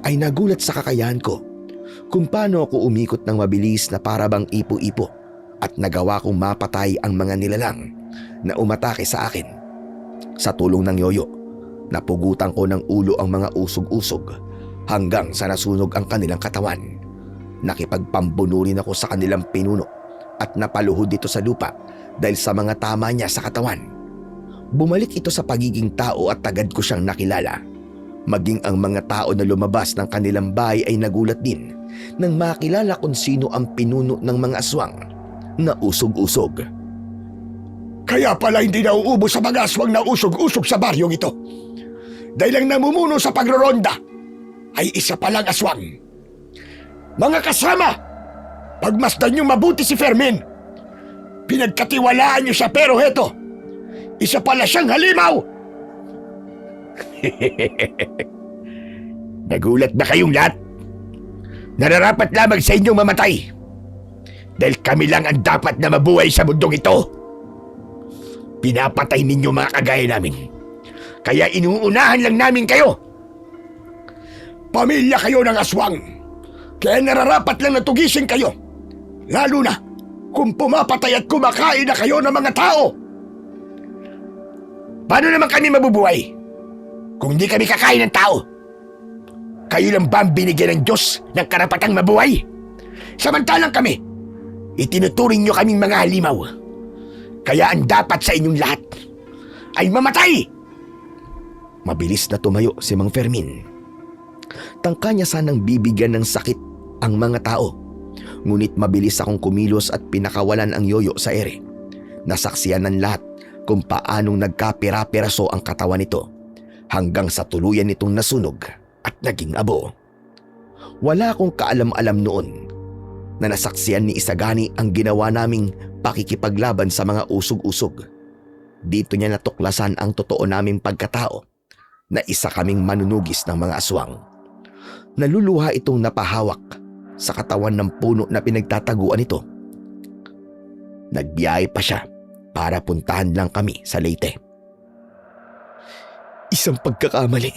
ay nagulat sa kakayahan ko kung paano ako umikot ng mabilis na parabang ipo-ipo at nagawa kong mapatay ang mga nilalang na umatake sa akin. Sa tulong ng yoyo, napugutan ko ng ulo ang mga usog-usog hanggang sa nasunog ang kanilang katawan. Nakipagpambunurin ako sa kanilang pinuno at napaluhod dito sa lupa dahil sa mga tama niya sa katawan. Bumalik ito sa pagiging tao at agad ko siyang nakilala. Maging ang mga tao na lumabas ng kanilang bahay ay nagulat din nang makilala kung sino ang pinuno ng mga aswang na usog-usog. Kaya pala hindi nauubos sa mga aswang na usog-usog sa baryong ito. Dahil ang namumuno sa pagroronda ay isa palang aswang. Mga kasama, pagmasdan niyo mabuti si Fermin. Pinagkatiwalaan niyo siya pero heto, isa pala siyang halimaw. Nagulat na kayong lahat? Nararapat lamang sa inyong mamatay. Dahil kami lang ang dapat na mabuhay sa mundong ito. Pinapatay ninyo mga kagaya namin. Kaya inuunahan lang namin kayo. Pamilya kayo ng aswang. Kaya nararapat lang na tugisin kayo. Lalo na kung pumapatay at kumakain na kayo ng mga tao. Paano naman kami mabubuhay kung hindi kami kakain ng tao? Kayo lang ba ang binigyan ng Diyos ng karapatang mabuhay? Samantalang kami, itinuturing nyo kaming mga halimaw. Kaya ang dapat sa inyong lahat ay mamatay! Mabilis na tumayo si Mang Fermin. Tangka niya sanang bibigyan ng sakit ang mga tao. Ngunit mabilis akong kumilos at pinakawalan ang yoyo sa ere. Nasaksiyan ng lahat kung paanong nagkapira-piraso ang katawan nito hanggang sa tuluyan nitong nasunog at naging abo. Wala akong kaalam-alam noon na nasaksiyan ni Isagani ang ginawa naming pakikipaglaban sa mga usog-usog. Dito niya natuklasan ang totoo naming pagkatao na isa kaming manunugis ng mga aswang. Naluluha itong napahawak sa katawan ng puno na pinagtataguan nito. Nagbiyahe pa siya para puntahan lang kami sa Leyte. Isang pagkakamali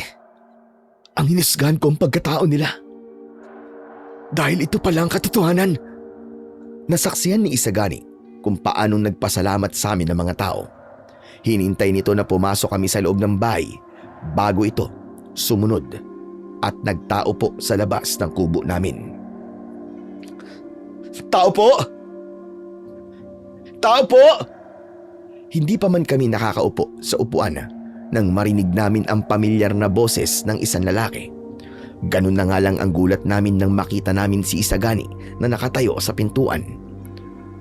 ang hinusgahan ko ang pagkatao nila. Dahil ito pala ang katotohanan. Nasaksihan ni Isagani kung paanong nagpasalamat sa amin ng mga tao. Hinintay nito na pumasok kami sa loob ng bahay bago ito sumunod at nagtao po sa labas ng kubo namin. Tao po! Tao po! Hindi pa man kami nakakaupo sa upuan nang marinig namin ang pamilyar na boses ng isang lalaki. Ganun na nga lang ang gulat namin nang makita namin si Isagani na nakatayo sa pintuan.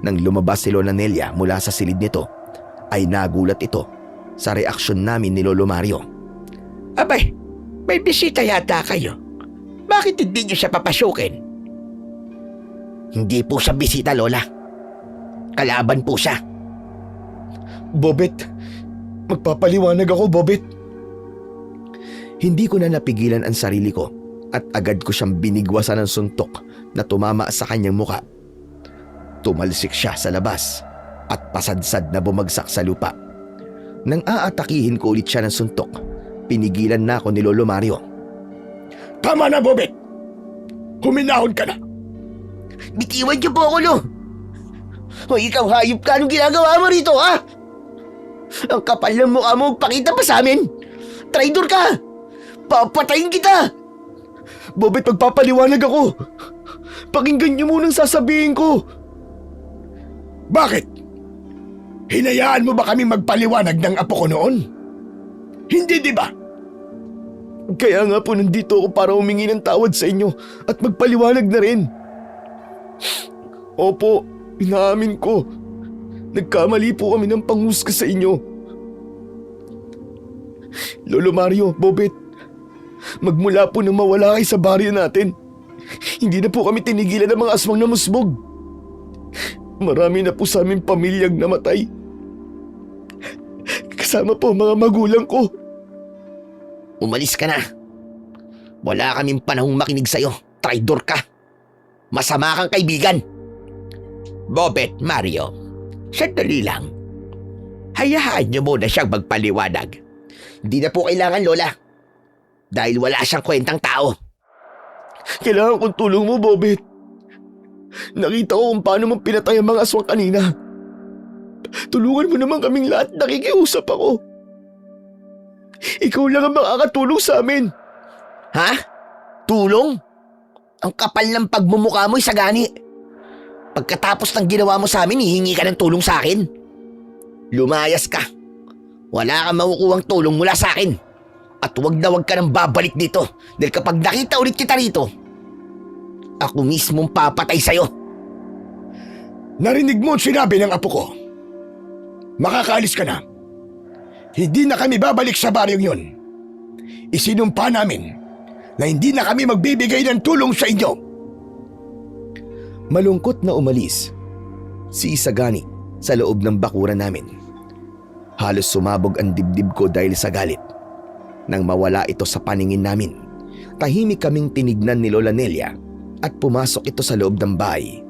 Nang lumabas si Lola Nelia mula sa silid nito, ay nagulat ito sa reaksyon namin ni Lolo Mario. Abay, may bisita yata kayo. Bakit hindi niyo siya papasukin? Hindi po siya bisita, Lola. Kalaban po siya. Bobet, magpapaliwanag ako, Bobet. Hindi ko na napigilan ang sarili ko at agad ko siyang binigwasan ng suntok na tumama sa kanyang muka. Tumalsik siya sa labas at pasadsad na bumagsak sa lupa. Nang aatakihin ko ulit siya ng suntok, pinigilan na ako ni Lolo Mario. Tama na, Bobet! Huminahon ka na! Bitiwan niyo po ako, Lo! O ikaw, hayop ka, anong ginagawa mo rito, ha? Ang kapal ng mukha mo, pakita pa sa amin! Traidor ka! Papatayin kita! Bobet, magpapaliwanag ako. Pakinggan niyo munang sasabihin ko. Bakit? Hinayaan mo ba kami magpaliwanag ng apo ko noon? Hindi, di ba? Kaya nga po nandito ako para humingi ng tawad sa inyo at magpaliwanag na rin. Opo, inaamin ko. Nagkamali po kami ng panghusga sa inyo. Lolo Mario, Bobet, magmula po nang mawala kayo sa baryo natin, hindi na po kami tinigilan ng mga aswang na musbog. Marami na po sa aming pamilyang namatay. Kasama po mga magulang ko. Umalis ka na. Wala kaming panahong makinig sa'yo. Traidor ka. Masama kang kaibigan. Bobet, Mario, sandali lang. Hayaan niyo muna siyang magpaliwanag. Hindi na po kailangan, Lola. Dahil wala siyang kwentang tao. Kailangan kong tulong mo, Bobet. Nakita ko kung paano mo pinatay ang mga aswang kanina. Tulungan mo naman kaming lahat, nakikiusap ako. Ikaw lang ang makakatulong sa amin. Ha? Tulong? Ang kapal ng pagmumukha mo, Isagani. Pagkatapos ng ginawa mo sa amin, hihingi ka ng tulong sa akin. Lumayas ka. Wala kang makukuhang tulong mula sa akin. At huwag na huwag ka nang babalik dito. Dahil kapag nakita ulit kita rito, ako mismong papatay sa'yo. Narinig mo ang sinabi ng apo ko. Makakaalis ka na. Hindi na kami babalik sa baryong yun. Isinumpa namin na hindi na kami magbibigay ng tulong sa inyo. Malungkot na umalis si Isagani sa loob ng bakuran namin. Halos sumabog ang dibdib ko dahil sa galit. Nang mawala ito sa paningin namin, tahimik kaming tinignan ni Lola Nelia at pumasok ito sa loob ng bahay.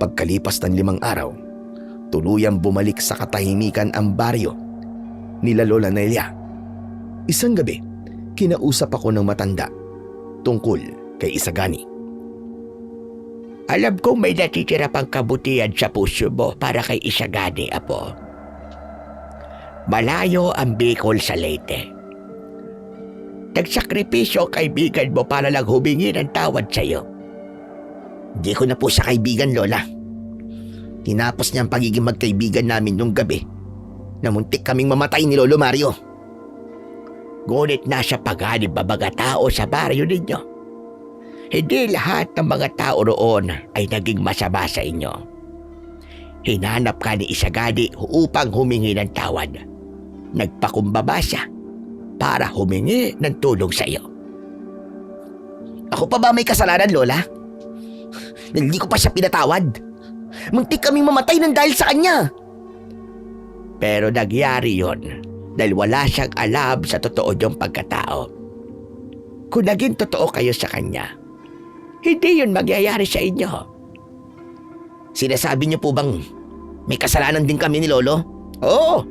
Pagkalipas ng 5 araw, tuluyang bumalik sa katahimikan ang baryo nila Lola Nelia. Isang gabi, kinausap ako ng matanda tungkol kay Isagani. Alam kong may natitira pang kabutihan sa puso mo para kay Isagani, Apo. Malayo ang Bicol sa Leyte. Nagsakripisyo ang kaibigan mo para lang humingi ng tawad sa'yo. Hindi ko na po siya kaibigan, Lola. Tinapos niya ang pagiging magkaibigan namin nung gabi na muntik kaming mamatay ni Lolo Mario. Ngunit nasa paghanib ba mga tao sa baryo ninyo? Hindi lahat ng mga tao roon ay naging masama sa inyo. Hinanap ka ni Isagani upang humingi ng tawad. Nagpakumbaba siya para humingi ng tulong sa iyo. Ako pa ba may kasalanan, Lola? Hindi ko pa siya pinatawad. Muntik kaming mamatay ng dahil sa kanya. Pero nagyari yon dahil wala siyang alam sa totoo niyong pagkatao. Kung naging totoo kayo sa kanya, hindi yun magyayari sa inyo. Sinasabi niyo po bang may kasalanan din kami ni Lolo? Oo,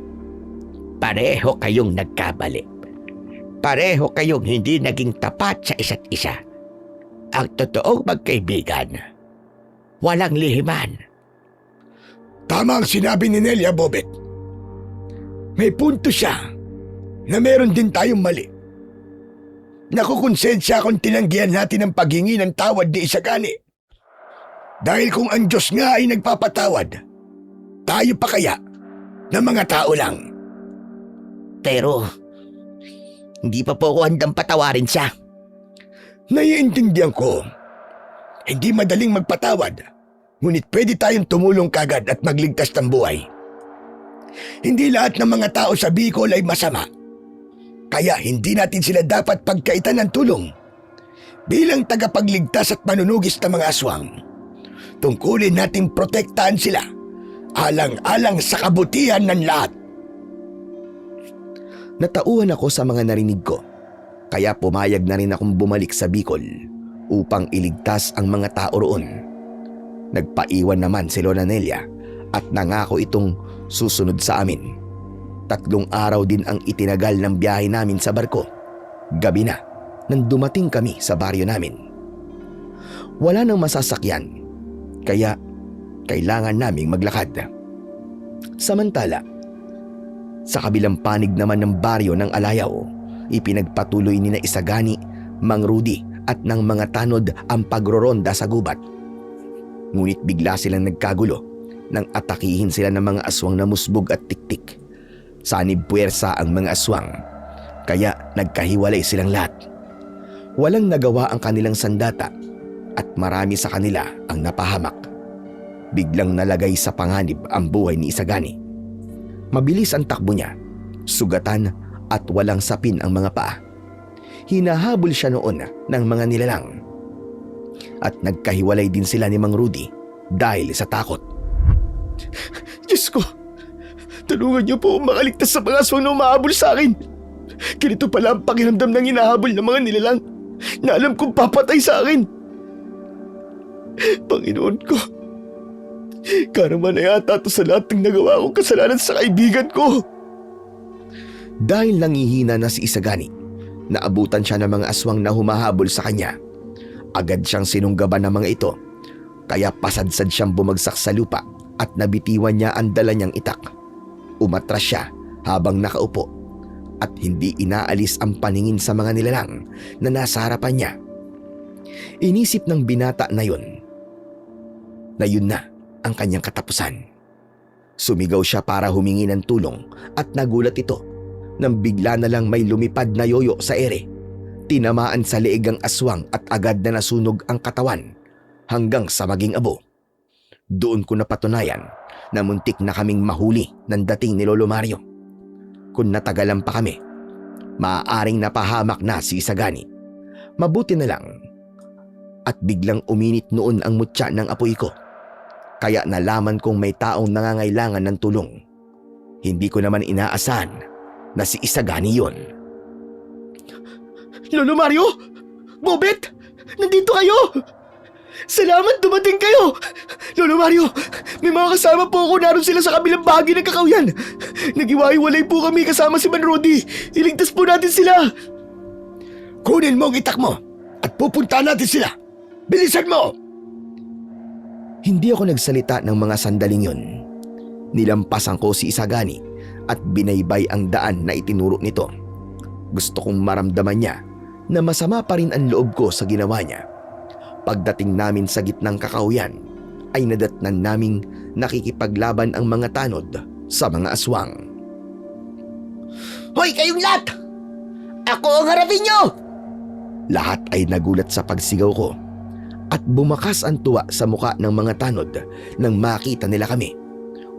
pareho kayong nagkabali. Pareho kayong hindi naging tapat sa isa't isa. Ang totoong magkaibigan, walang lihiman. Tama ang sinabi ni Nelia, Bobet. May punto siya na meron din tayong mali. Nakukonsensya akong tinanggihan natin ang paghingi ng tawad ni Isagani. Dahil kung ang Diyos nga ay nagpapatawad, tayo pa kaya na mga tao lang? Pero, hindi pa po ako handang patawarin siya. Naiintindihan ko. Hindi madaling magpatawad, ngunit pwede tayong tumulong kagad at magligtas ng buhay. Hindi lahat ng mga tao sa Bicol ay masama. Kaya hindi natin sila dapat pagkaitan ng tulong. Bilang tagapagligtas at manunugis ng mga aswang, tungkulin nating protektahan sila, alang-alang sa kabutihan ng lahat. Natauhan ako sa mga narinig ko, kaya pumayag na rin akong bumalik sa Bicol upang iligtas ang mga tao roon. Nagpaiwan naman si Lola Nelia at nangako itong susunod sa amin. 3 araw din ang itinagal ng biyahe namin sa barko. Gabi na nang dumating kami sa baryo namin. Wala nang masasakyan, kaya kailangan naming maglakad. Samantala, sa kabilang panig naman ng baryo ng Alayaw, ipinagpatuloy ni na Isagani, Mang Rudy at ng mga tanod ang pagroronda sa gubat. Ngunit bigla silang nagkagulo nang atakihin sila ng mga aswang na musbog at tiktik. Sanib puwersa ang mga aswang, kaya nagkahiwalay silang lahat. Walang nagawa ang kanilang sandata at marami sa kanila ang napahamak. Biglang nalagay sa panganib ang buhay ni Isagani. Mabilis ang takbo niya, sugatan at walang sapin ang mga paa. Hinahabol siya noon ng mga nilalang. At nagkahiwalay din sila ni Mang Rudy dahil sa takot. Diyos ko, tulungan niyo po makaligtas sa mga aswang na umahabol sa akin. Ganito pala ang pakiramdam ng hinahabol ng mga nilalang na alam kong papatay sa akin. Panginoon ko, karma na yata ito sa lahat ng nagawa kong kasalanan sa kaibigan ko. Dahil nangihina na si Isagani, naabutan siya ng mga aswang na humahabol sa kanya. Agad siyang sinunggaban ng mga ito, kaya pasadsad siyang bumagsak sa lupa at nabitiwan niya ang dala niyang itak. Umatras siya habang nakaupo at hindi inaalis ang paningin sa mga nilalang na nasa harapan niya. Inisip ng binata na yun na ang kanyang katapusan. Sumigaw siya para humingi ng tulong at nagulat ito nang bigla na lang may lumipad na yoyo sa ere. Tinamaan sa leeg ang aswang at agad na nasunog ang katawan hanggang sa maging abo. Doon ko napatunayan na muntik na kaming mahuli ng dating ni Lolo Mario. Kung natagalan pa kami, maaaring napahamak na si Isagani. Mabuti na lang at biglang uminit noon ang mutya ng apoy ko. Kaya nalaman kong may taong nangangailangan ng tulong. Hindi ko naman inaasahan na si Isagani yun. Lolo Mario! Bobet! Nandito kayo! Salamat dumating kayo! Lolo Mario, may mga kasama po ako, naroon sila sa kabilang bahagi ng Kakawyan. Nagiwahiwalay po kami kasama si Man Rudy. Iligtas po natin sila. Kunin mo ang itak mo at pupunta natin sila. Bilisan mo! Hindi ako nagsalita ng mga sandaling yun. Nilampasan ko si Isagani at binaybay ang daan na itinuro nito. Gusto kong maramdaman niya na masama pa rin ang loob ko sa ginawa niya. Pagdating namin sa gitnang Kakawyan, ay nadatnan naming nakikipaglaban ang mga tanod sa mga aswang. Hoy, kayong lahat! Ako ang harapin nyo! Lahat ay nagulat sa pagsigaw ko at bumakas ang tuwa sa muka ng mga tanod nang makita nila kami.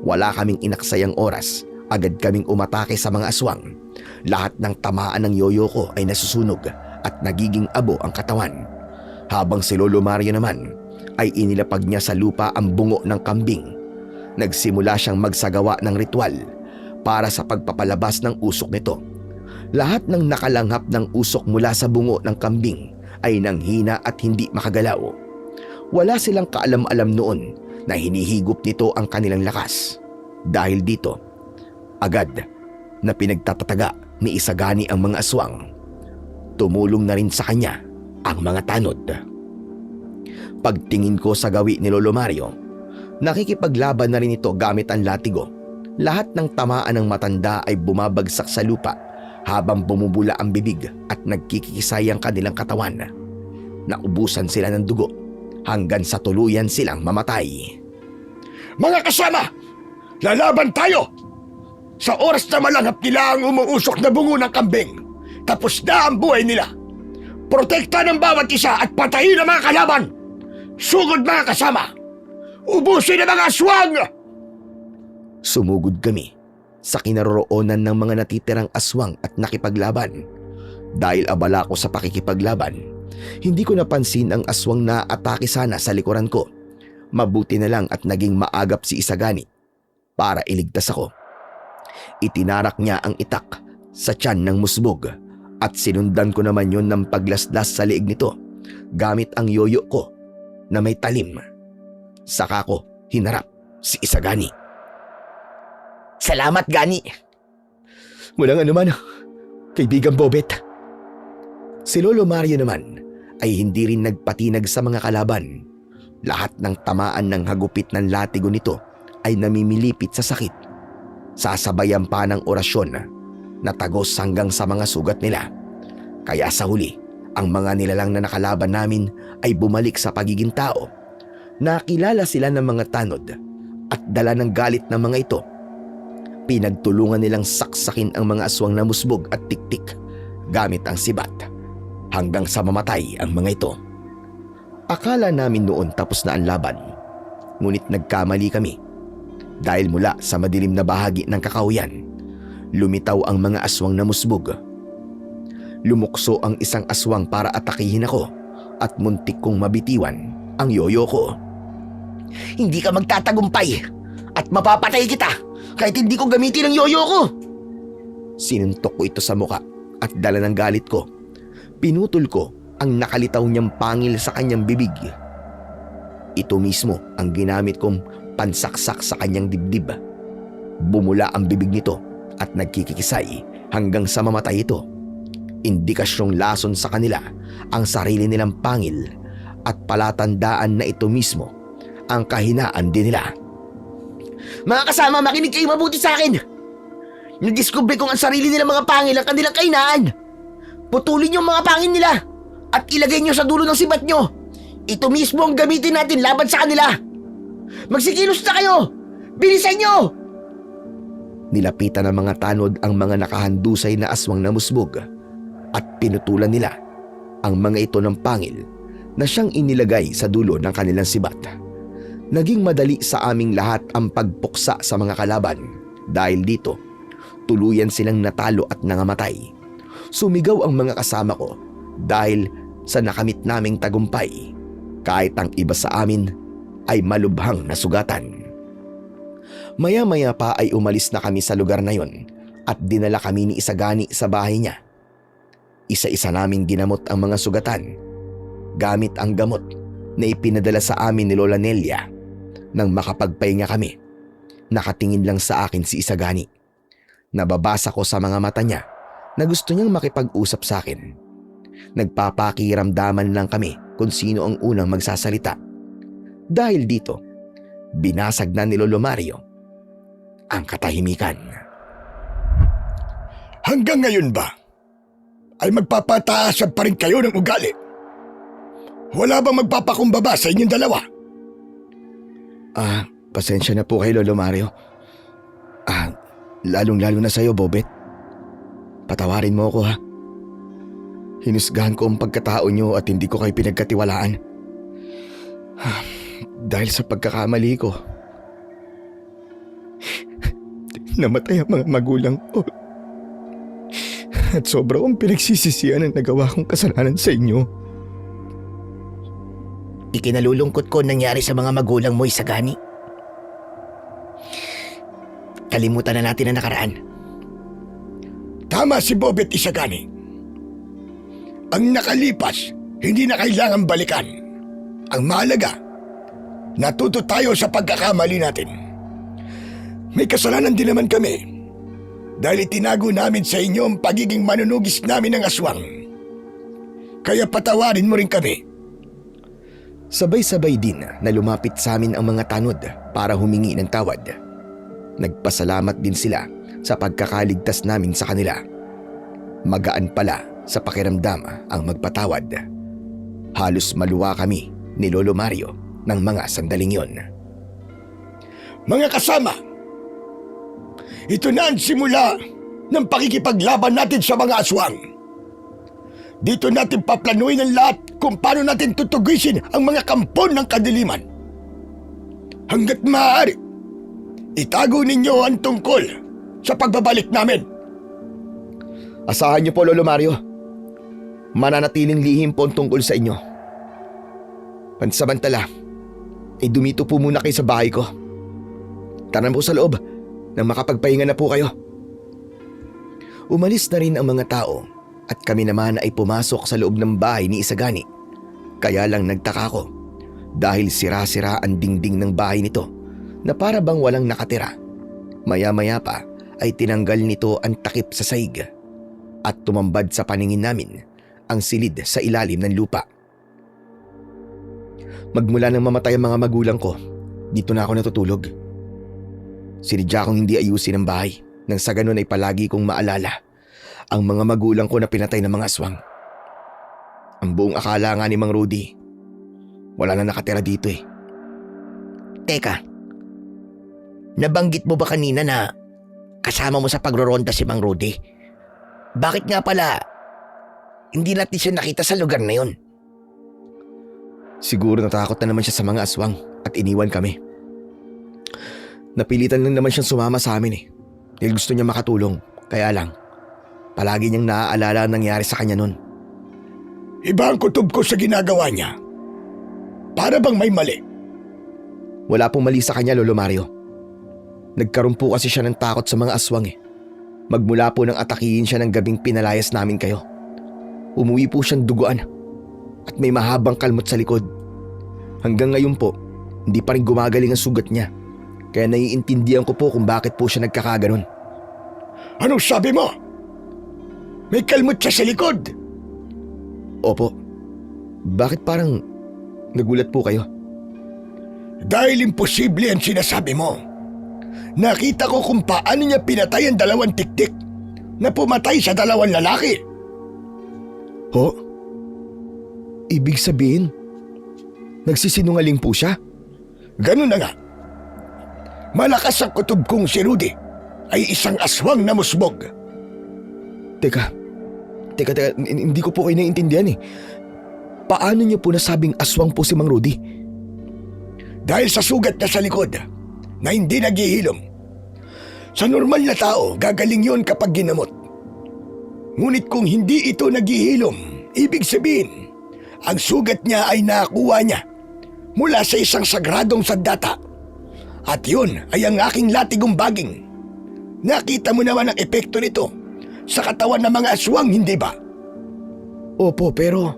Wala kaming inaksayang oras, agad kaming umatake sa mga aswang. Lahat ng tamaan ng yoyo ko ay nasusunog at nagiging abo ang katawan. Habang si Lolo Mario naman ay inilapag niya sa lupa ang bungo ng kambing. Nagsimula siyang magsagawa ng ritual para sa pagpapalabas ng usok nito. Lahat ng nakalanghap ng usok mula sa bungo ng kambing ay nanghina at hindi makagalaw. Wala silang kaalam-alam noon na hinihigop nito ang kanilang lakas. Dahil dito, agad na pinagtatataga ni Isagani ang mga aswang. Tumulong na rin sa kanya ang mga tanod. Pagtingin ko sa gawi ni Lolo Mario, nakikipaglaban na rin ito gamit ang latigo. Lahat ng tamaan ng matanda ay bumabagsak sa lupa habang bumubula ang bibig at nagkikisay ang kanilang katawan. Naubusan sila ng dugo hanggang sa tuluyan silang mamatay. Mga kasama, lalaban tayo! Sa oras na malanghap nila ang umuusok na bungo ng kambing, tapos na ang buhay nila. Protekta ng bawat isa at patayin ang mga kalaban. Sugod mga kasama! Ubusin ang mga aswang! Sumugod kami sa kinaroroonan ng mga natitirang aswang at nakipaglaban. Dahil abala ko sa pakikipaglaban, hindi ko napansin ang aswang na atake sana sa likuran ko. Mabuti na lang at naging maagap si Isagani para iligtas ako. Itinarak niya ang itak sa tiyan ng musbog at sinundan ko naman yon ng paglaslas sa liig nito gamit ang yoyo ko na may talim. Saka ko hinarap si Isagani. Salamat, Gani. Walang anuman, kaibigang Bobet. Si Lolo Mario naman ay hindi rin nagpatinag sa mga kalaban. Lahat ng tamaan ng hagupit ng latigo nito ay namimilipit sa sakit. Sasabayan pa ng orasyon na tagos hanggang sa mga sugat nila. Kaya sa huli, ang mga nilalang na nakalaban namin ay bumalik sa pagiging tao. Nakilala sila ng mga tanod at dala ng galit ng mga ito. Pinagtulungan nilang saksakin ang mga aswang na musbog at tiktik gamit ang sibat hanggang sa mamatay ang mga ito. Akala namin noon tapos na ang laban, ngunit nagkamali kami. Dahil mula sa madilim na bahagi ng kakahuyan, lumitaw ang mga aswang na musbog. Lumukso ang isang aswang para atakihin ako at muntik kong mabitiwan ang yoyo ko. Hindi ka magtatagumpay at mapapatay kita kahit hindi ko gamitin ang yoyo ko. Sinuntok ko ito sa muka at dala ng galit ko. Pinutol ko ang nakalitaw niyang pangil sa kanyang bibig. Ito mismo ang ginamit kong pansaksak sa kanyang dibdib. Bumula ang bibig nito at nagkikisay hanggang sa mamatay ito. Indikasyong lason sa kanila ang sarili nilang pangil at palatandaan na ito mismo ang kahinaan din nila. Mga kasama, makinig kayo mabuti sa akin. Nadiskubre kong ang sarili nilang mga pangil ang kanilang kahinaan. Putulin yung mga pangil nila at ilagay nyo sa dulo ng sibat nyo. Ito mismo ang gamitin natin laban sa kanila. Magsikilos na kayo! Bilisan nyo! Nilapitan ng mga tanod ang mga nakahandusay na aswang na musbog at pinutulan nila ang mga ito ng pangil na siyang inilagay sa dulo ng kanilang sibat. Naging madali sa aming lahat ang pagpuksa sa mga kalaban. Dahil dito, tuluyan silang natalo at nangamatay. Sumigaw ang mga kasama ko dahil sa nakamit naming tagumpay, kahit ang iba sa amin ay malubhang nasugatan. Maya-maya pa ay umalis na kami sa lugar na yon at dinala kami ni Isagani sa bahay niya. Isa-isa naming ginamot ang mga sugatan gamit ang gamot na ipinadala sa amin ni Lola Nelia. Nang makapagpahinga kami, nakatingin lang sa akin si Isagani. Nababasa ko sa mga mata niya na gusto niyang makipag-usap sa akin. Nagpapakiramdaman lang kami kung sino ang unang magsasalita. Dahil dito, binasag na ni Lolo Mario ang katahimikan. Hanggang ngayon ba ay magpapataasan pa rin kayo ng ugali? Wala bang magpapakumbaba sa inyong dalawa? Pasensya na po kay Lolo Mario. Lalong-lalo na sa'yo, Bobet. Patawarin mo ako, ha? Hinusgahan ko ang pagkatao niyo at hindi ko kayo pinagkatiwalaan. Dahil sa pagkakamali ko, namatay ang mga magulang ko. At sobra kong pinagsisisihan ang nagawa kong kasalanan sa inyo. Ikinalulungkot ko nangyari sa mga magulang mo, Isagani. Kalimutan na natin ang nakaraan. Tama si Bobet Isagani. Ang nakalipas, hindi na kailangan balikan. Ang mahalaga, natuto tayo sa pagkakamali natin. May kasalanan din naman kami dahil itinago namin sa inyo ang pagiging manunugis namin ng aswang. Kaya patawarin mo rin kami. Sabay-sabay din na lumapit sa amin ang mga tanod para humingi ng tawad. Nagpasalamat din sila sa pagkakaligtas namin sa kanila. Magaan pala sa pakiramdam ang magpatawad. Halos maluwa kami ni Lolo Mario ng mga sandaling yon. Mga kasama, ito na ang simula ng pakikipaglaban natin sa mga aswang. Dito natin paplanuin ang lahat kung paano natin tutugisin ang mga kampon ng kadiliman. Hanggat maaari, itago ninyo ang tungkol sa pagbabalik namin. Asahan niyo po, Lolo Mario. Mananatiling lihim po ang tungkol sa inyo. Pansamantala, ay dumito po muna kayo sa bahay ko. Tara po sa loob nang makapagpahinga na po kayo. Umalis na rin ang mga tao at kami naman ay pumasok sa loob ng bahay ni Isagani. Kaya lang nagtaka ko dahil sira-sira ang dingding ng bahay nito na para bang walang nakatira. Maya-maya pa ay tinanggal nito ang takip sa saig at tumambad sa paningin namin ang silid sa ilalim ng lupa. Magmula nang mamatay ang mga magulang ko, dito na ako natutulog. Sinadya kong hindi ayusin ang bahay nang sa ganun ay palagi kong maalala ang mga magulang ko na pinatay ng mga aswang. Ang buong akala nga ni Mang Rudy, wala na nakatira dito eh. Teka, nabanggit mo ba kanina na kasama mo sa pagroronda si Mang Rudy? Bakit nga pala hindi natin siya nakita sa lugar na yon? Siguro natakot na naman siya sa mga aswang at iniwan kami. Napilitan lang naman siyang sumama sa amin eh. Dahil gusto niya makatulong. Kaya lang, palagi niyang naaalala ang nangyari sa kanya nun. Iba ang kutob ko sa ginagawa niya. Para bang may mali? Wala pong mali sa kanya, Lolo Mario. Nagkaroon po kasi siya ng takot sa mga aswang eh. Magmula po nang atakihin siya ng gabing pinalayas namin kayo. Umuwi po siyang duguan at may mahabang kalmot sa likod. Hanggang ngayon po, hindi pa rin gumagaling ang sugat niya. Kaya naiintindihan ko po kung bakit po siya nagkakaganon. Anong sabi mo? May kalmot siya sa likod? Opo. Bakit parang nagulat po kayo? Dahil imposible ang sinasabi mo. Nakita ko kung paano niya pinatay ang 2 tiktik na pumatay sa 2 lalaki. Ho? Ibig sabihin, nagsisinungaling po siya? Ganun na nga. Malakas ang kutob kong si Rudy ay isang aswang na musbog. Teka, hindi ko po kayo naiintindihan eh. Paano niyo po nasabing aswang po si Mang Rudy? Dahil sa sugat na sa likod na hindi naghihilom. Sa normal na tao, gagaling yon kapag ginamot. Ngunit kung hindi ito naghihilom, ibig sabihin, ang sugat niya ay nakuha niya mula sa isang sagradong sandata. At yun ay ang aking latigong baging. Nakita mo naman ang epekto nito sa katawan ng mga aswang, hindi ba? Opo, pero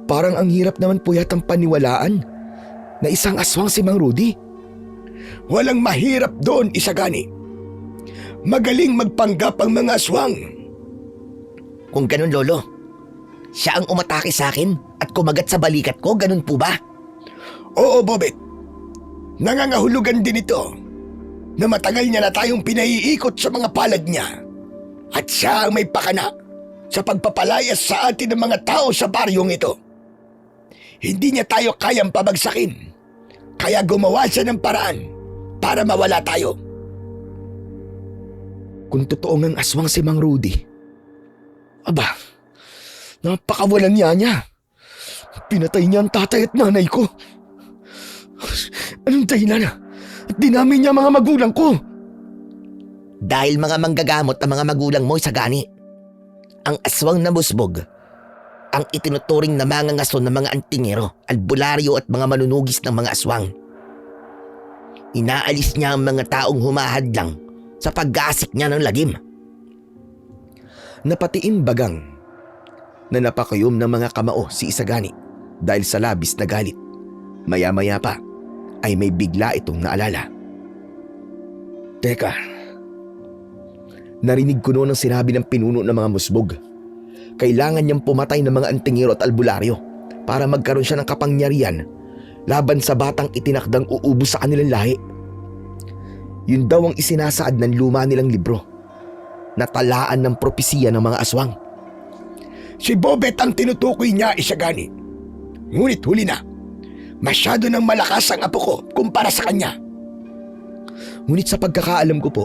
parang ang hirap naman po yatang paniwalaan na isang aswang si Mang Rudy. Walang mahirap doon, Isagani. Magaling magpanggap ang mga aswang. Kung ganun, Lolo, siya ang umatake sa akin at kumagat sa balikat ko, ganun po ba? Oo, Bobet. Nangangahulugan din ito na matagal niya na tayong pinaiikot sa mga palad niya. At siya ang may pakana sa pagpapalayas sa atin ng mga tao sa baryong ito. Hindi niya tayo kayang pabagsakin. Kaya gumawa siya ng paraan para mawala tayo. Kung totoo ngang aswang si Mang Rudy, aba, napakawalan niya. Pinatay niya ang tatay at nanay ko. Anong dahilan? At dinami niya mga magulang ko. Dahil mga manggagamot ang mga magulang mo, Isagani. Ang aswang na musbog, ang itinuturing na mangangaso ng mga antingero, albularyo at mga manunugis ng mga aswang. Inaalis niya ang mga taong humahadlang sa pag-aasik niya ng lagim. Napatiin bagang na napakayom ng mga kamao si Isagani dahil sa labis na galit. Maya-maya pa ay may bigla itong naalala. Teka, narinig ko noon ang sinabi ng pinuno ng mga musbog. Kailangan niyang pumatay ng mga antingero at albularyo para magkaroon siya ng kapangyarihan laban sa batang itinakdang uubos sa kanilang lahi. Yun daw ang isinasaad ng luma nilang libro na talaan ng propesiya ng mga aswang. Si Bobet ang tinutukoy niya, Isagani. Ngunit huli na. Masyado nang malakas ang apo ko kumpara sa kanya. Ngunit sa pagkakaalam ko po,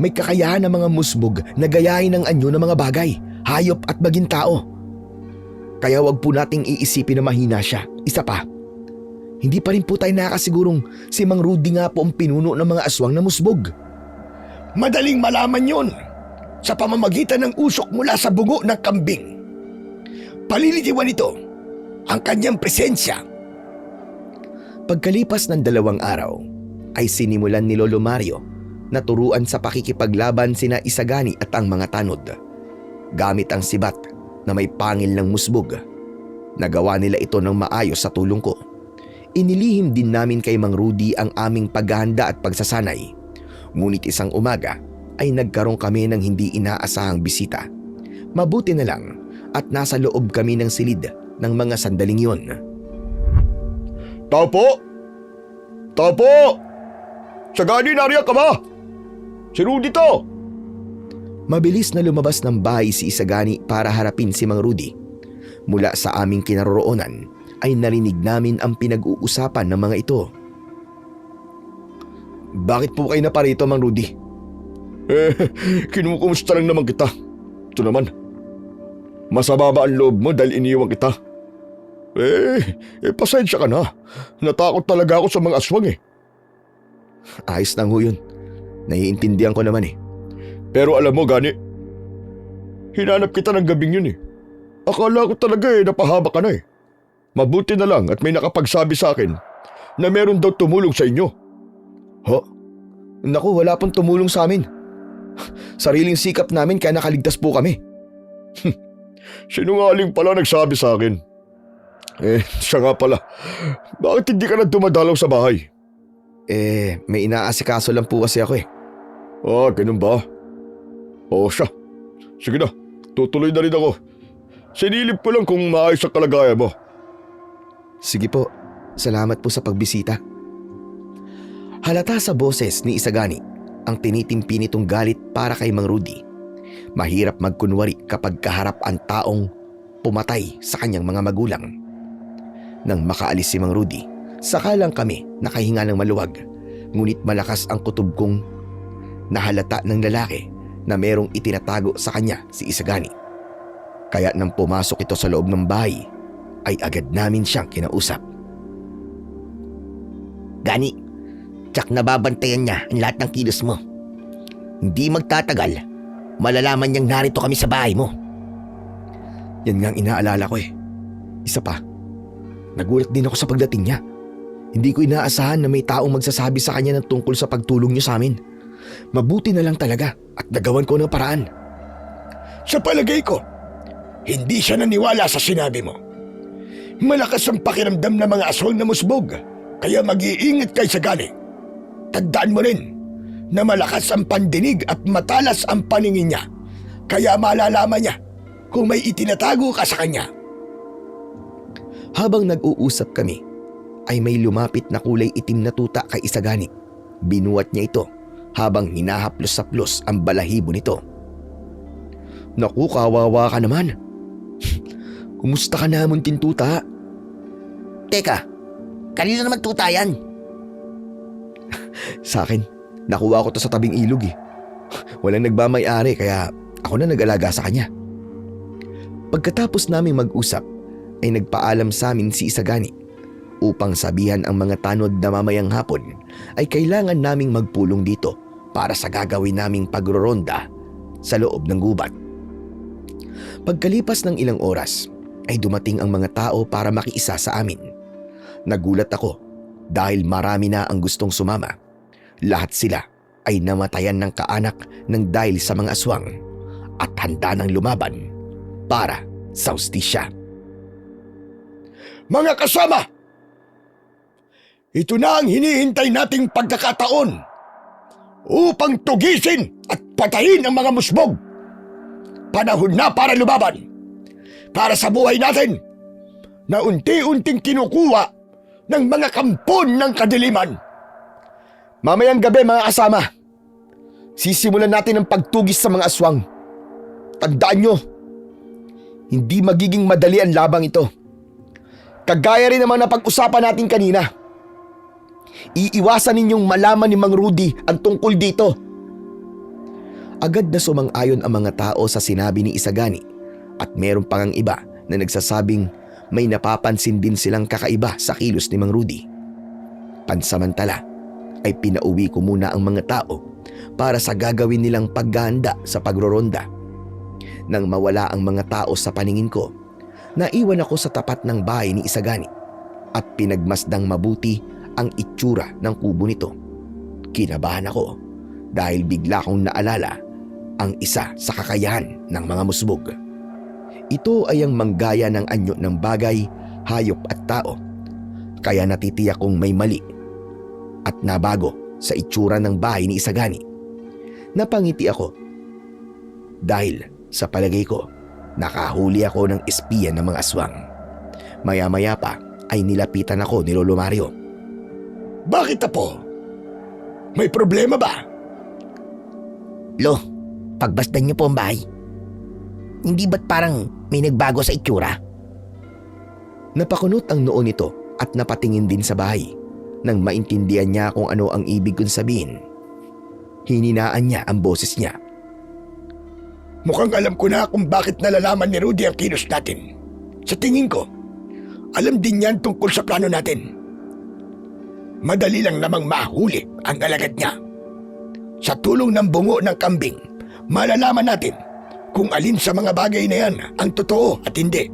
may kakayahan ng mga musbog na gayahin ang anyo ng mga bagay, hayop at maging tao. Kaya wag po nating iisipin na mahina siya. Isa pa, hindi pa rin po tayo nakasigurong si Mang Rudy nga po ang pinuno ng mga aswang na musbog. Madaling malaman yon sa pamamagitan ng usok mula sa bungo ng kambing. Palilitiwan nito ang kanyang presensya. Pagkalipas ng 2 araw, ay sinimulan ni Lolo Mario na turuan sa pakikipaglaban sina Isagani at ang mga tanod. Gamit ang sibat na may pangil ng musbog. Nagawa nila ito ng maayos sa tulong ko. Inilihim din namin kay Mang Rudy ang aming paghahanda at pagsasanay. Ngunit isang umaga ay nagkaroon kami ng hindi inaasahang bisita. Mabuti na lang at nasa loob kami ng silid ng mga sandaling yun. Tao po! Tao po! Sagani, nariyan ka ba? Si Rudy to! Mabilis na lumabas ng bahay si Isagani para harapin si Mang Rudy. Mula sa aming kinaroroonan ay narinig namin ang pinag-uusapan ng mga ito. Bakit po kayo na parito, Mang Rudy? Kinukumusta lang naman kita. Ito naman. Masama ba ang loob mo dahil iniwan kita? Pasensya ka na. Natakot talaga ako sa mga aswang eh. Ayos lang ho yun. Naiintindihan ko naman eh. Pero alam mo, Gani, hinanap kita ng gabing yun eh. Akala ko talaga napahaba ka na eh. Mabuti na lang at may nakapagsabi sa akin na meron daw tumulong sa inyo. Ho? Naku, wala pong tumulong sa amin. Sariling sikap namin kaya nakaligtas po kami. Sinungaling pala nagsabi sa akin. Siya nga pala. Bakit hindi ka na dumadalaw sa bahay? May inaasikaso lang po kasi ako eh. Ganun ba? Oo siya. Sige na, tutuloy na rin ako. Sinilip ko lang kung maayos ang kalagayan mo. Sige po, salamat po sa pagbisita. Halata sa boses ni Isagani ang tinitimpi nitong galit para kay Mang Rudy. Mahirap magkunwari kapag kaharap ang taong pumatay sa kanyang mga magulang. Nang makaalis si Mang Rudy, saka lang kami nakahinga ng maluwag. Ngunit malakas ang kutob kong nahalata ng lalaki na merong itinatago sa kanya si Isagani. Kaya nang pumasok ito sa loob ng bahay, ay agad namin siyang kinausap. Gani, tsak nababantayan niya ang lahat ng kilos mo. Hindi magtatagal, malalaman niyang narito kami sa bahay mo. Yan nga ang inaalala ko eh. Isa pa, nagulat din ako sa pagdating niya. Hindi ko inaasahan na may taong magsasabi sa kanya ng tungkol sa pagtulong niyo sa amin. Mabuti na lang talaga at nagawan ko ng paraan. Sa palagay ko, hindi siya naniwala sa sinabi mo. Malakas ang pakiramdam ng mga aswang na musbog, kaya mag-iingat kay Sagani. Tandaan mo rin na malakas ang pandinig at matalas ang paningin niya, kaya malalaman niya kung may itinatago ka sa kanya. Habang nag-uusap kami, ay may lumapit na kulay itim na tuta kay Isagani. Binuhat niya ito habang hinahaplos-saplos ang balahibo nito. Naku, kawawa ka naman. Kumusta ka na, munting tuta? Teka, kanino naman tuta yan? Sa akin, nakuha ko to sa tabing ilog eh. Walang nagmamay-ari kaya ako na nag-alaga sa kanya. Pagkatapos naming mag-usap, ay nagpaalam sa amin si Isagani upang sabihan ang mga tanod na mamayang hapon ay kailangan naming magpulong dito para sa gagawin naming pagroronda sa loob ng gubat. Pagkalipas ng ilang oras ay dumating ang mga tao para makiisa sa amin. Nagulat ako dahil marami na ang gustong sumama. Lahat sila ay namatayan ng kaanak ng dahil sa mga aswang at handa ng lumaban para sa hustisya. Mga kasama! Ito na ang hinihintay nating pagkakataon upang tugisin at patayin ang mga musbog. Panahon na para lumaban. Para sa buhay natin na unti-unting kinukuha ng mga kampon ng kadiliman. Mamayang gabi mga kasama, sisimulan natin ang pagtugis sa mga aswang. Tandaan nyo, hindi magiging madali ang labang ito. Kagaya rin naman na pag-usapan natin kanina. Iiwasan ninyong malaman ni Mang Rudy ang tungkol dito. Agad na sumang-ayon ang mga tao sa sinabi ni Isagani at meron pang ang iba na nagsasabing may napapansin din silang kakaiba sa kilos ni Mang Rudy. Pansamantala ay pinauwi ko muna ang mga tao para sa gagawin nilang paghahanda sa pagroronda. Nang mawala ang mga tao sa paningin ko, naiwan ako sa tapat ng bahay ni Isagani at pinagmasdang mabuti ang itsura ng kubo nito. Kinabahan ako dahil bigla kong naalala ang isa sa kakayahan ng mga musbog. Ito ay ang manggaya ng anyo ng bagay, hayop at tao. Kaya natitiyak kong may mali at nabago sa itsura ng bahay ni Isagani. Napangiti ako dahil sa palagay ko nakahuli ako ng espiya ng mga aswang. Maya-maya pa ay nilapitan ako ni Lolo Mario. Bakit apo? May problema ba? Lo, pagbasdan niyo po ang bahay. Hindi ba't parang may nagbago sa itsura? Napakunot ang noo nito at napatingin din sa bahay. Nang maintindihan niya kung ano ang ibig kong sabihin, hininaan niya ang boses niya. Mukhang alam ko na kung bakit nalalaman ni Rudy ang kilos natin. Sa tingin ko, alam din niyan tungkol sa plano natin. Madali lang namang mahuli ang alagad niya. Sa tulong ng bungo ng kambing, malalaman natin kung alin sa mga bagay na yan ang totoo at hindi.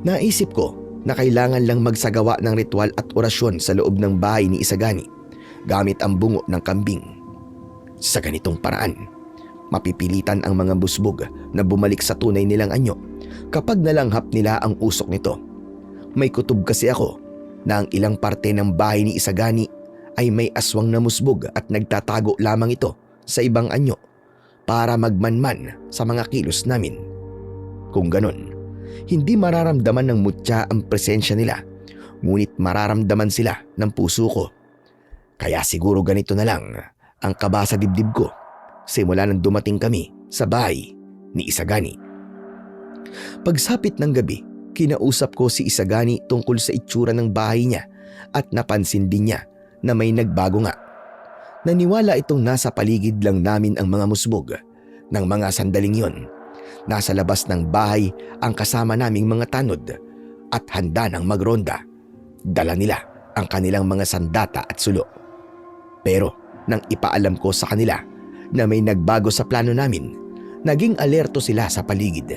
Naisip ko na kailangan lang magsagawa ng ritual at orasyon sa loob ng bahay ni Isagani gamit ang bungo ng kambing. Sa ganitong paraan, mapipilitan ang mga busbog na bumalik sa tunay nilang anyo kapag nalanghap nila ang usok nito. May kutob kasi ako na ang ilang parte ng bahay ni Isagani ay may aswang na musbog at nagtatago lamang ito sa ibang anyo para magmanman sa mga kilos namin. Kung ganon, hindi mararamdaman ng mutya ang presensya nila, ngunit mararamdaman sila ng puso ko. Kaya siguro ganito na lang ang kaba sa dibdib ko simula nang dumating kami sa bahay ni Isagani. Pagsapit ng gabi, kinausap ko si Isagani tungkol sa itsura ng bahay niya at napansin din niya na may nagbago nga. Naniwala itong nasa paligid lang namin ang mga musbog. Nang mga sandaling yon, nasa labas ng bahay ang kasama naming mga tanod at handa ng magronda. Dala nila ang kanilang mga sandata at sulo. Pero nang ipaalam ko sa kanila na may nagbago sa plano namin, naging alerto sila sa paligid.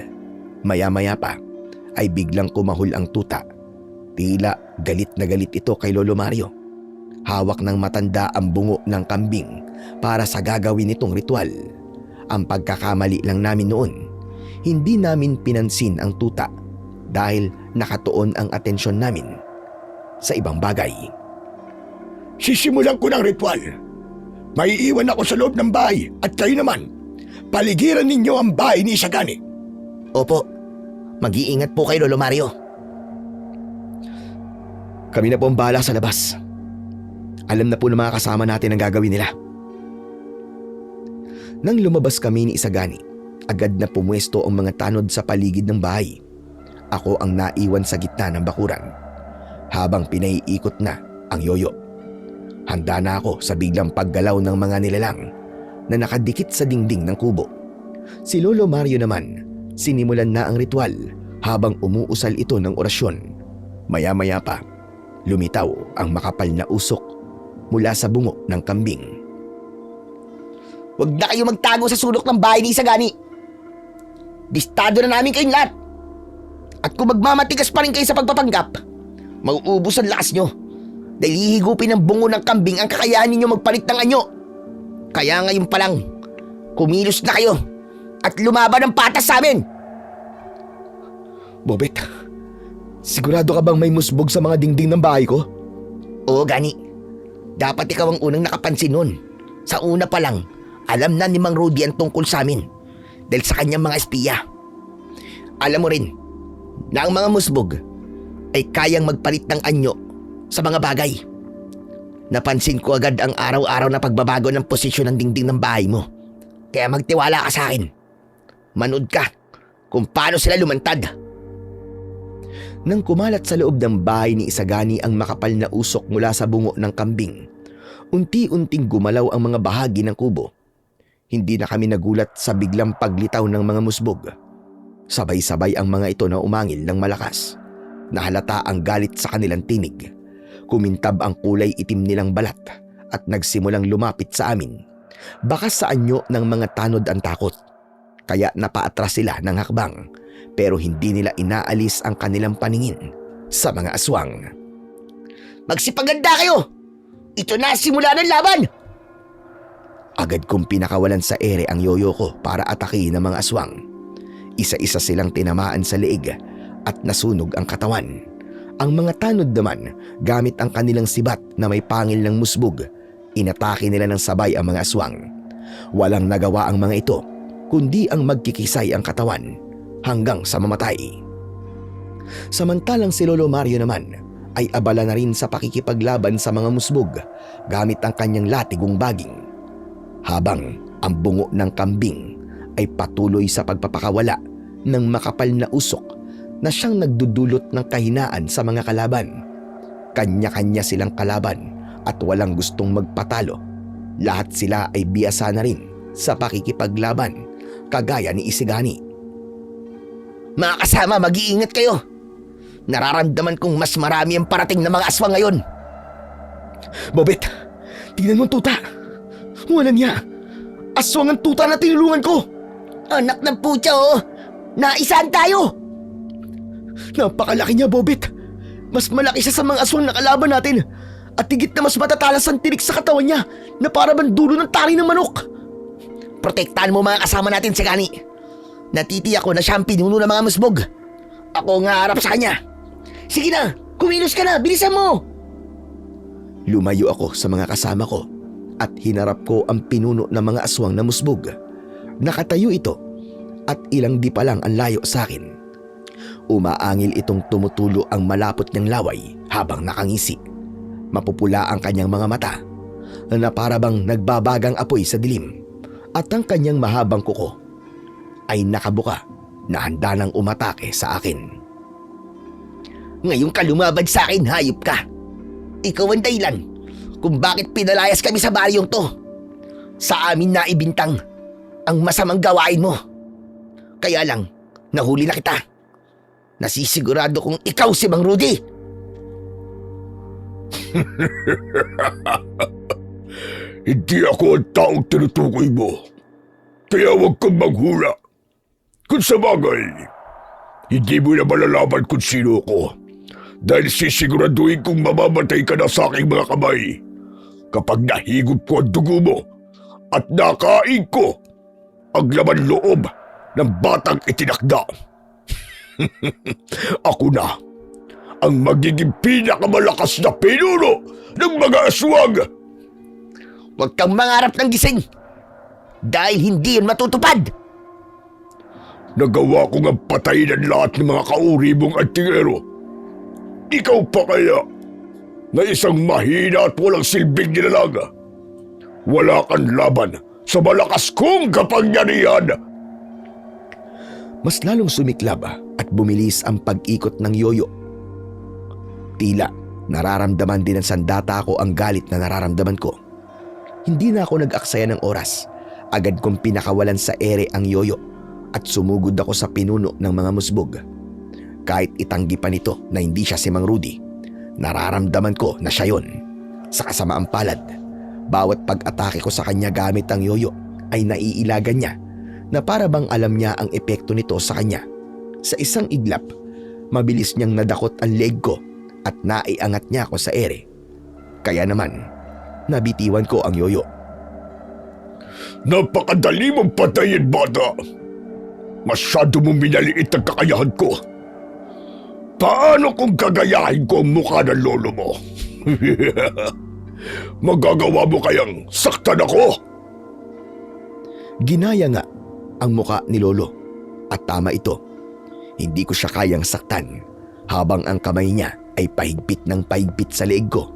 Maya-maya pa ay biglang kumahol ang tuta. Tila galit na galit ito kay Lolo Mario. Hawak ng matanda ang bungo ng kambing para sa gagawin nitong ritual. Ang pagkakamali lang namin noon, hindi namin pinansin ang tuta dahil nakatuon ang atensyon namin sa ibang bagay. Sisimulan ko ng ritual. Maiiwan ako sa loob ng bahay at kayo naman, paligiran ninyo ang bahay ni Isagani. Opo, mag-iingat po kayo, Lolo Mario. Kami na po ang bahala sa labas. Alam na po ng mga kasama natin ang gagawin nila. Nang lumabas kami ni Isagani, agad na pumwesto ang mga tanod sa paligid ng bahay. Ako ang naiwan sa gitna ng bakuran habang pinaiikot na ang yoyo. Handa na ako sa biglang paggalaw ng mga nilalang na nakadikit sa dingding ng kubo. Si Lolo Mario naman, sinimulan na ang ritual habang umuusal ito ng orasyon. Maya-maya pa, lumitaw ang makapal na usok mula sa bungo ng kambing. Huwag na kayo magtago sa sulok ng bahay ni Isagani. Bistado na namin kayong lahat. At kung magmamatigas pa rin kayo sa pagpapanggap, mauubos ang lakas nyo. Dahil hihigupin ng bungo ng kambing ang kakayahan ninyo magpalit ng anyo. Kaya ngayon pa lang, kumilos na kayo at lumaban ng patas sa amin. Bobet, sigurado ka bang may musbog sa mga dingding ng bahay ko? Oo, Gani. Dapat ikaw ang unang nakapansin nun. Sa una pa lang, alam na ni Mang Rudy ang tungkol sa amin dahil sa kanyang mga espiya. Alam mo rin na ang mga musbog ay kayang magpalit ng anyo sa mga bagay. Napansin ko agad ang araw-araw na pagbabago ng posisyon ng dingding ng bahay mo. Kaya magtiwala ka sa akin. Manood ka kung paano sila lumantad. Nang kumalat sa loob ng bahay ni Isagani ang makapal na usok mula sa bungo ng kambing, unti-unting gumalaw ang mga bahagi ng kubo. Hindi na kami nagulat sa biglang paglitaw ng mga musbog. Sabay-sabay ang mga ito na umangil ng malakas. Nahalata ang galit sa kanilang tinig. Kumintab ang kulay itim nilang balat at nagsimulang lumapit sa amin. Bakas sa anyo ng mga tanod ang takot. Kaya napaatras sila ng hakbang pero hindi nila inaalis ang kanilang paningin sa mga aswang. Magsipaganda kayo! Ito na simula ng laban! Agad kong pinakawalan sa ere ang yoyo ko para atakihin ng mga aswang. Isa-isa silang tinamaan sa leeg at nasunog ang katawan. Ang mga tanod naman, gamit ang kanilang sibat na may pangil ng musbog, inatake nila ng sabay ang mga aswang. Walang nagawa ang mga ito, kundi ang magkikisay ang katawan hanggang sa mamatay. Samantalang si Lolo Mario naman ay abala na rin sa pakikipaglaban sa mga musbog gamit ang kanyang latigong baging. Habang ang bungo ng kambing ay patuloy sa pagpapakawala ng makapal na usok na siyang nagdudulot ng kahinaan sa mga kalaban. Kanya-kanya silang kalaban at walang gustong magpatalo. Lahat sila ay biyasa na rin sa pakikipaglaban, kagaya ni Isigani. Mga kasama, mag-iingat kayo. Nararamdaman kong mas marami ang parating na mga aswang ngayon. Bobet, tingnan mo ang tuta. Wala niya. Aswang ang tuta na tinulungan ko. Anak ng putya, oh! Naisaan tayo! Napakalaki niya, Bobet. Mas malaki siya sa mga aswang na kalaban natin. At higit na mas matatalas ang tirik sa katawan niya na para bang dulo ng tali ng manok. Protektahan mo mga kasama natin, Sagani. Natitiyak ko na siya ang pinuno ng mga musbog. Ako nga harap sa kanya. Sige na, kumilos ka na, bilisan mo! Lumayo ako sa mga kasama ko at hinarap ko ang pinuno ng mga aswang na musbog. Nakatayo ito at ilang di pa lang ang layo sa akin. Umaangil itong tumutulo ang malapot niyang laway habang nakangisi. Mapupula ang kanyang mga mata na para bang nagbabagang apoy sa dilim at ang kanyang mahabang kuko ay nakabuka na handa nang umatake sa akin. Ngayon ka lumaban sa akin, hayop ka. Ikaw ang dahilan kung bakit pinalayas kami sa baryong to. Sa amin na ibintang ang masamang gawain mo. Kaya lang, nahuli na kita. Nasisigurado kong ikaw si Mang Rudy. Hindi ako ang taong tinutukoy mo. Kaya huwag kang maghula. Kung sa bagay, hindi mo na malalaman kung sino ko. Dahil sisiguraduhin kong mamamatay ka na sa aking mga kamay kapag nahigop ko ang dugo mo at nakain ko ang laman loob ng batang itinakda. Ako na ang magiging pinakamalakas na pinuno ng mga aswang. Huwag kang mangarap ng gising dahil hindi yun matutupad. Nagawa ko nga patayin ang lahat ng mga kauri mong antingero. Ikaw pa kaya na isang mahina at walang silbing nilalang. Wala kang laban sa malakas kong kapangyarihan. Mas lalong sumiklab at bumilis ang pag-ikot ng yoyo. Tila nararamdaman din ng sandata ko ang galit na nararamdaman ko. Hindi na ako nag-aksaya ng oras. Agad kong pinakawalan sa ere ang yoyo at sumugod ako sa pinuno ng mga musbog. Kahit itanggi pa nito na hindi siya si Mang Rudy, nararamdaman ko na siya yun. Sa kasamaang palad, bawat pag-atake ko sa kanya gamit ang yoyo ay naiilagan niya na para bang alam niya ang epekto nito sa kanya. Sa isang iglap, mabilis niyang nadakot ang leg ko at naiangat niya ako sa ere. Kaya naman, nabitiwan ko ang yoyo. Napakadali mong patayin, bata. Masyado mong minaliit ang kakayahan ko. Paano kung gagayahin ko ang mukha ng lolo mo? Magagawa mo kayang saktan ako? Ginaya nga ang muka ni lolo at tama ito. Hindi ko siya kayang saktan habang ang kamay niya ay pahigpit ng pahigpit sa leeg ko.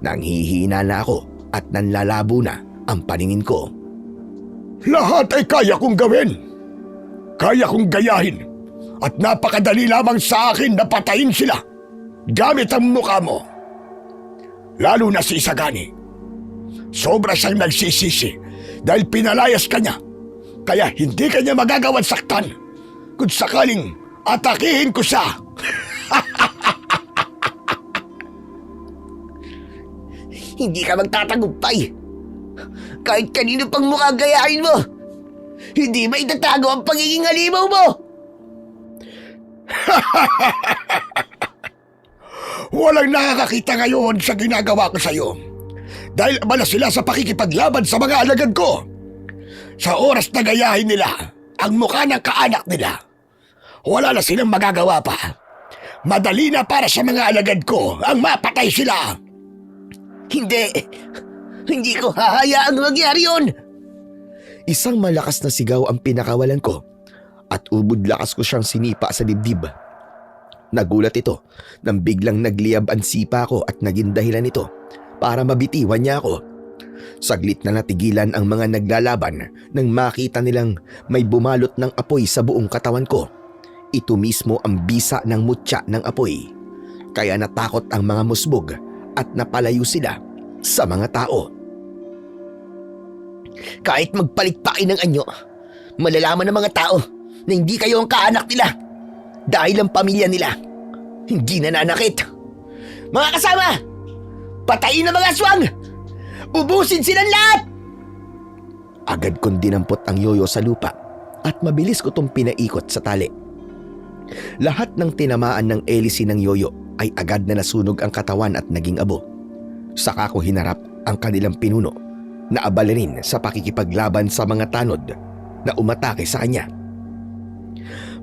Nanghihina na ako at nanlalabo na ang paningin ko. Lahat ay kaya kong gawin. Kaya kong gayahin. At napakadali lamang sa akin na patayin sila gamit ang mukha mo. Lalo na si Isagani. Sobra siyang nagsisisi dahil pinalayas ka niya. Kaya hindi ka niya magagawang saktan kung sakaling atakihin ko siya. Hindi ka magtatagumpay. Kahit kanino pang mukha gayahin mo, hindi maitatago ang pagiging halimaw mo. Walang nakakakita ngayon sa ginagawa ko sa iyo. Dahil abala sila sa pakikipaglaban sa mga alagad ko. Sa oras na gayahin nila ang mukha ng kaanak nila, wala na silang magagawa pa. Madali na para sa mga alagad ko ang mapatay sila. Hindi ko hahayaang magyari yun. Isang malakas na sigaw ang pinakawalan ko at ubod lakas ko siyang sinipa sa dibdib. Nagulat ito nang biglang nagliyab ang sipa ko at naging dahilan ito para mabitiwan niya ako. Saglit na natigilan ang mga naglalaban nang makita nilang may bumalot ng apoy sa buong katawan ko. Ito mismo ang bisa ng mutya ng apoy. Kaya natakot ang mga musbog at napalayo sila sa mga tao. Kahit magpalikpakin ng anyo, malalaman ng mga tao na hindi kayo ang kaanak nila dahil ang pamilya nila hindi nananakit. Mga kasama, patayin ang mga aswang! Ubusin silang lahat! Agad kong dinampot ang yoyo sa lupa at mabilis ko itong pinaikot sa tali. Lahat ng tinamaan ng elisi ng yoyo ay agad na nasunog ang katawan at naging abo. Saka ko hinarap ang kanilang pinuno na abala rin sa pakikipaglaban sa mga tanod na umatake sa kanya.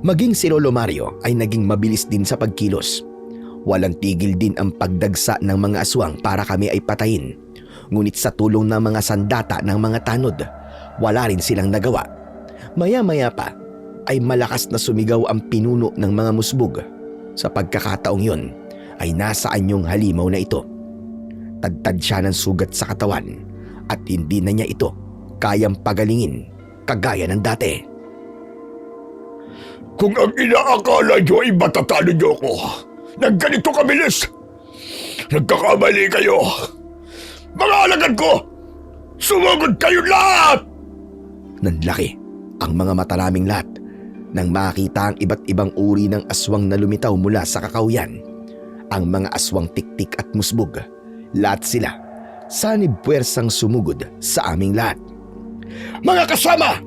Maging si Lolo Mario ay naging mabilis din sa pagkilos. Walang tigil din ang pagdagsa ng mga aswang para kami ay patayin. Ngunit sa tulong ng mga sandata ng mga tanod, wala rin silang nagawa. Maya-maya pa ay malakas na sumigaw ang pinuno ng mga musbog. Sa pagkakataong yon ay nasa anyong halimaw na ito. Tadtad siya ng sugat sa katawan at hindi na niya ito kayang pagalingin kagaya ng dati. Kung ang inaakala nyo ay matatalo nyo ako ng ganito kabilis, nagkakamali kayo. Mga alagad ko, sumugod kayo lahat! Nanlaki ang mga mata naming lahat nang makita ang iba't ibang uri ng aswang na lumitaw mula sa kakawyan. Ang mga aswang tiktik at musbog, lahat sila sanib puwersang sumugod sa aming lahat. Mga kasama,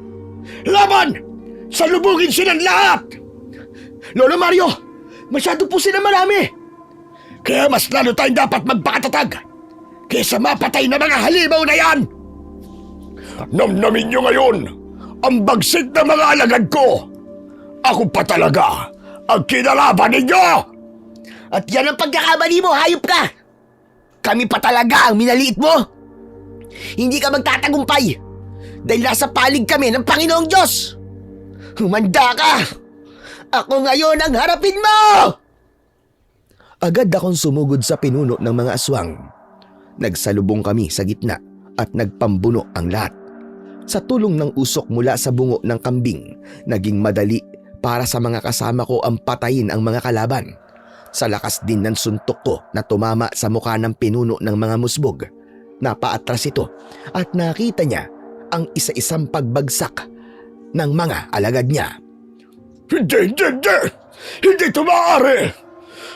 laban! Salubugin silang lahat! Lolo Mario, masyado po sila marami. Kaya mas lalo tayong dapat magpakatatag kaysa mapatay na mga halimaw na yan! Namnamin nyo ngayon ang bagsik na mga alagad ko! Ako pa talaga ang kinalaban ninyo! At yan ang pagkakamali mo, hayop ka! Kami pa talaga ang minaliit mo! Hindi ka magtatagumpay dahil nasa palig kami ng Panginoong Diyos! Humanda ka! Ako ngayon ang harapin mo! Agad akong sumugod sa pinuno ng mga aswang. Nagsalubong kami sa gitna at nagpambuno ang lahat. Sa tulong ng usok mula sa bungo ng kambing, naging madali para sa mga kasama ko ang patayin ang mga kalaban. Sa lakas din ng suntok ko na tumama sa mukha ng pinuno ng mga musbog, napaatras ito at nakita niya ang isa-isang pagbagsak ng mga alagad niya. Hindi! Hindi ito maaari!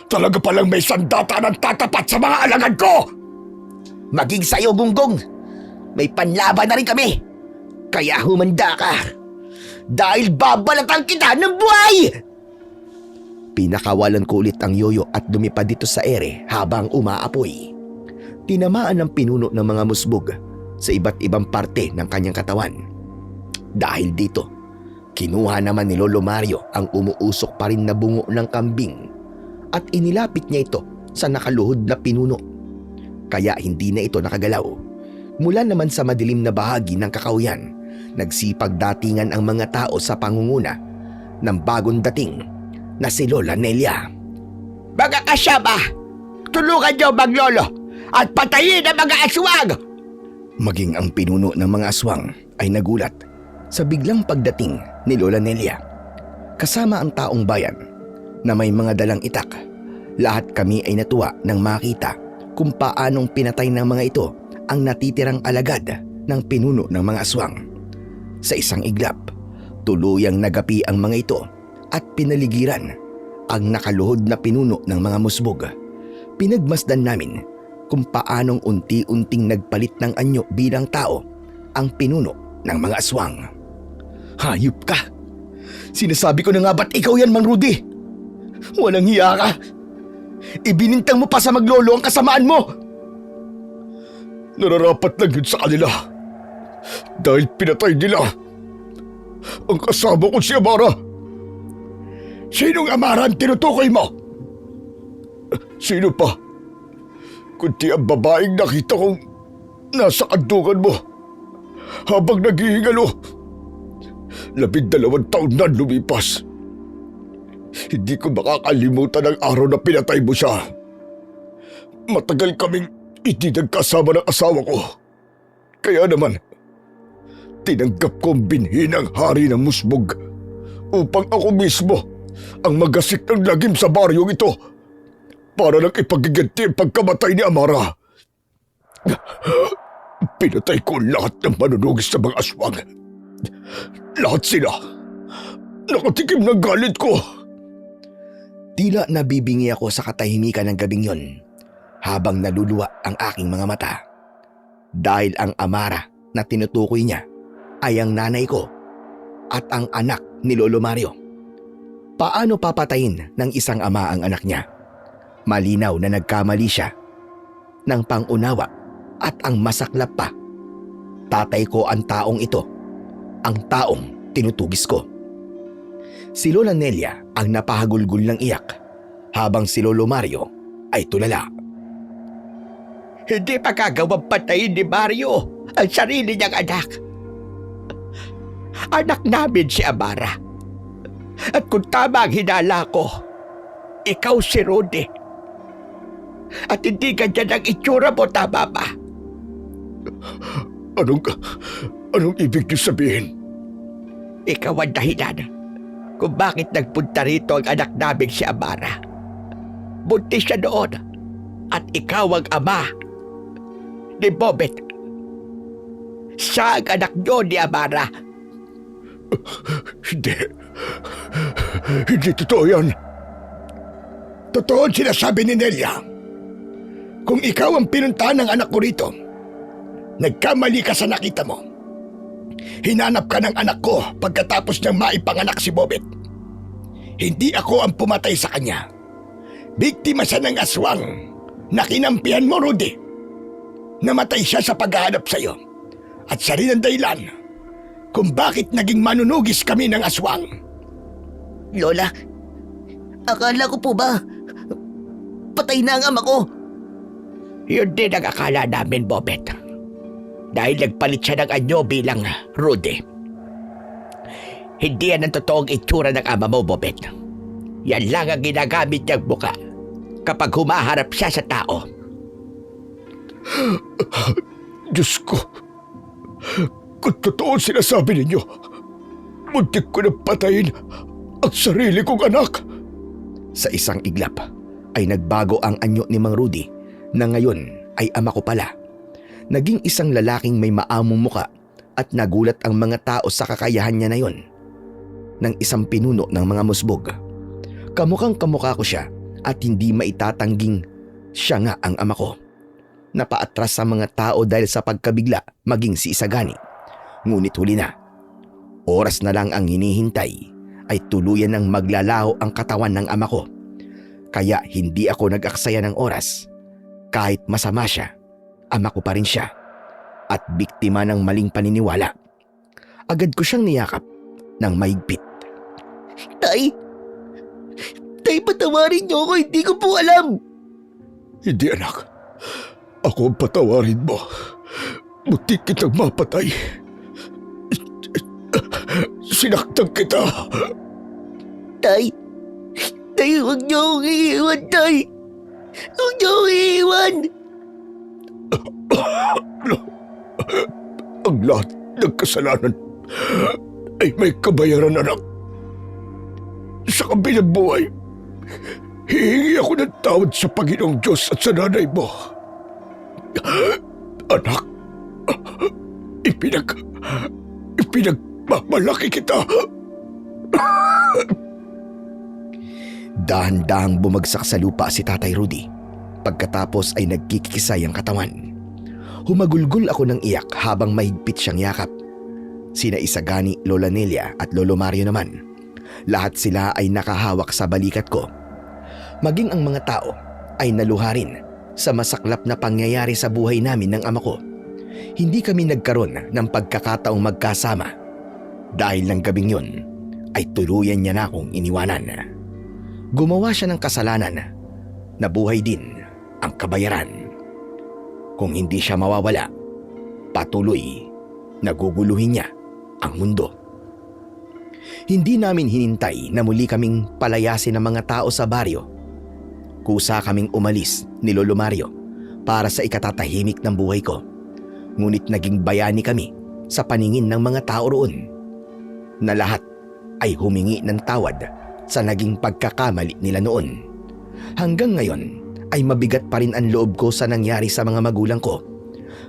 Talaga palang may sandata ng tatapat sa mga alagad ko! Maging sayo, Gunggong! May panlaban na rin kami! Kaya humanda ka. Dahil babalatan kita ng buhay! Pinakawalan ko ulit ang yoyo at lumipad dito sa ere habang umaapoy. Tinamaan ng pinuno ng mga musbog sa iba't ibang parte ng kanyang katawan. Dahil dito, kinuha naman ni Lolo Mario ang umuusok pa rin na bungo ng kambing at inilapit niya ito sa nakaluhod na pinuno. Kaya hindi na ito nakagalaw. Mula naman sa madilim na bahagi ng kakahuyan, nagsipag datingan ang mga tao sa pangunguna ng bagong dating na si Lola Nelia. Mga kasama, tulungan niyo maglolo at patayin ang mga aswang! Maging ang pinuno ng mga aswang ay nagulat sa biglang pagdating ni Lola Nelia. Kasama ang taong bayan na may mga dalang itak. Lahat kami ay natuwa nang makita kung paanong pinatay ng mga ito ang natitirang alagad ng pinuno ng mga aswang. Sa isang iglap, tuluyang nagapi ang mga ito at pinaligiran ang nakaluhod na pinuno ng mga musbog. Pinagmasdan namin kung paanong unti-unting nagpalit ng anyo bilang tao ang pinuno ng mga aswang. Hayop ka! Sinasabi ko na nga ba't ikaw yan, Mang Rudy? Walang hiya ka! Ibinintang mo pa sa maglolo ang kasamaan mo! Nararapat lang yun sa kanila. Dahil pinatay nila ang kasama ko si Amara. Sinong Amara ang tinutukoy mo? Sino pa? Kundi ang babaeng nakita kong nasa kantungan mo habang naghihingalo. 12 taon na lumipas. Hindi ko makakalimutan ang araw na pinatay mo siya. Matagal kaming hindi nagkasama ng asawa ko. Kaya naman, tinanggap ko ang binhi ng hari ng musbog upang ako mismo ang magasik ng lagim sa baryong ito para lang ipagiganti ang pagkamatay ni Amara. Pinatay ko lahat ng manunugis sa mga aswang. Lahat sila. Nakatikim ng galit ko. Tila nabibingi ako sa katahimikan ng gabing yon habang naluluwa ang aking mga mata. Dahil ang Amara na tinutukoy niya ay ang nanay ko at ang anak ni Lolo Mario. Paano papatayin ng isang ama ang anak niya? Malinaw na nagkamali siya ng pangunawa at ang masaklap pa. Tatay ko ang taong ito, ang taong tinutugis ko. Si Lola Nelia ang napahagulgul ng iyak habang si Lolo Mario ay tulala. Hindi magagawang patayin ni Mario ang sarili niyang anak. Anak namin si Amara. At kung tama ang hinala ko, ikaw si Rudy. At hindi ganyan ang itsura mo, tama ba? Anong ibig niyo sabihin? Ikaw ang dahilan kung bakit nagpunta rito ang anak namin si Amara. Buntis siya noon at ikaw ang ama ni Bobet. Siya ang anak niyo ni Amara. Hindi totoo yan. Totoo ang sinasabi ni Nelia. Kung ikaw ang pinuntahan ng anak ko rito, nagkamali ka sa nakita mo. Hinanap ka ng anak ko pagkatapos niyang maipanganak si Bobet. Hindi ako ang pumatay sa kanya. Biktima siya ng aswang na kinampihan mo, Rudy. Namatay siya sa paghahanap sa iyo. At siya rin ang dahilan kung bakit naging manunugis kami ng aswang. Lola, akala ko po ba patay na ang ama ko? Yun din ang akala namin, Bobet. Dahil nagpalit siya ng anyo bilang Rudy. Hindi yan ang totoong itsura ng ama mo, Bobet. Yan lang ang ginagamit niyang buka kapag humaharap siya sa tao. Diyos ko, kung totoo sinasabi ninyo, muntik ko na patayin ang sarili kong anak. Sa isang iglap ay nagbago ang anyo ni Mang Rudy na ngayon ay ama ko pala. Naging isang lalaking may maamong muka at nagulat ang mga tao sa kakayahan niya na yon ng isang pinuno ng mga musbog. Kamukhang kamukha ko siya at hindi maitatangging siya nga ang ama ko. Napaatras sa mga tao dahil sa pagkabigla maging si Isagani. Ngunit huli na. Oras na lang ang hinihintay ay tuluyan ng maglalaho ang katawan ng ama ko. Kaya hindi ako nag-aksaya ng oras. Kahit masama siya, ama ko pa rin siya. At biktima ng maling paniniwala. Agad ko siyang niyakap ng mahigpit. Tay! Tay, patawarin niyo ako. Hindi ko po alam. Hindi anak. Ako ang patawarin mo. Muntik kitang mapatay. Sinaktan kita. Tay! Tay, huwag niyo akong iiwan, Tay! Huwag niyo akong iiwan! Ang lahat ng kasalanan ay may kabayaran, anak. Sa kabilang buhay, hihingi ako ng tawad sa Panginoong Diyos at sa nanay mo. Anak, ipinagmamalaki kita. Dahan-dahang bumagsak sa lupa si Tatay Rudy. Pagkatapos ay nagkikisay ang katawan. Humagulgol ako ng iyak habang mahigpit siyang yakap. Sina Isagani, Lola Nelia at Lolo Mario naman. Lahat sila ay nakahawak sa balikat ko. Maging ang mga tao ay naluha rin sa masaklap na pangyayari sa buhay namin ng ama ko. Hindi kami nagkaroon ng pagkakataong magkasama. Dahil ng gabing yun ay tuluyan niya na akong iniwanan. Gumawa siya ng kasalanan. Nabuhay din ang kabayaran. Kung hindi siya mawawala, patuloy naguguluhin niya ang mundo. Hindi namin hinintay na muli kaming palayasin ng mga tao sa baryo. Kusa kaming umalis ni Lolo Mario para sa ikatatahimik ng buhay ko. Ngunit naging bayani kami sa paningin ng mga tao roon, na lahat ay humingi ng tawad sa naging pagkakamali nila noon. Hanggang ngayon ay mabigat pa rin ang loob ko sa nangyari sa mga magulang ko.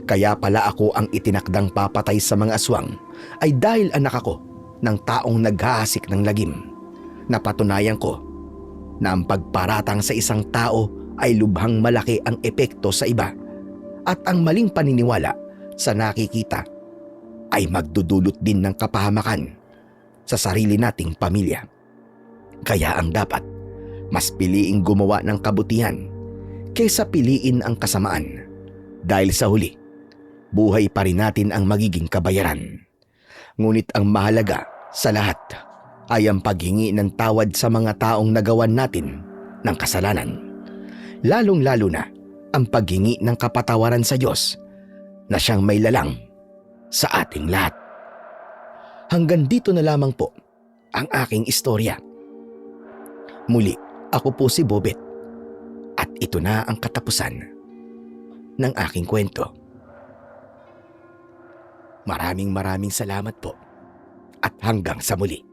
Kaya pala ako ang itinakdang papatay sa mga aswang ay dahil anak ako ng taong naghahasik ng lagim. Napatunayan ko na ang pagparatang sa isang tao ay lubhang malaki ang epekto sa iba, at ang maling paniniwala sa nakikita ay magdudulot din ng kapahamakan sa sarili nating pamilya. Kaya ang dapat, mas piliing gumawa ng kabutihan kaysa piliin ang kasamaan. Dahil sa huli, buhay pa rin natin ang magiging kabayaran. Ngunit ang mahalaga sa lahat ay ang paghingi ng tawad sa mga taong nagawan natin ng kasalanan. Lalong-lalo na ang paghingi ng kapatawaran sa Diyos na siyang may lalang sa ating lahat. Hanggang dito na lamang po ang aking istorya. Muli, ako po si Bobet at ito na ang katapusan ng aking kwento. Maraming salamat po at hanggang sa muli.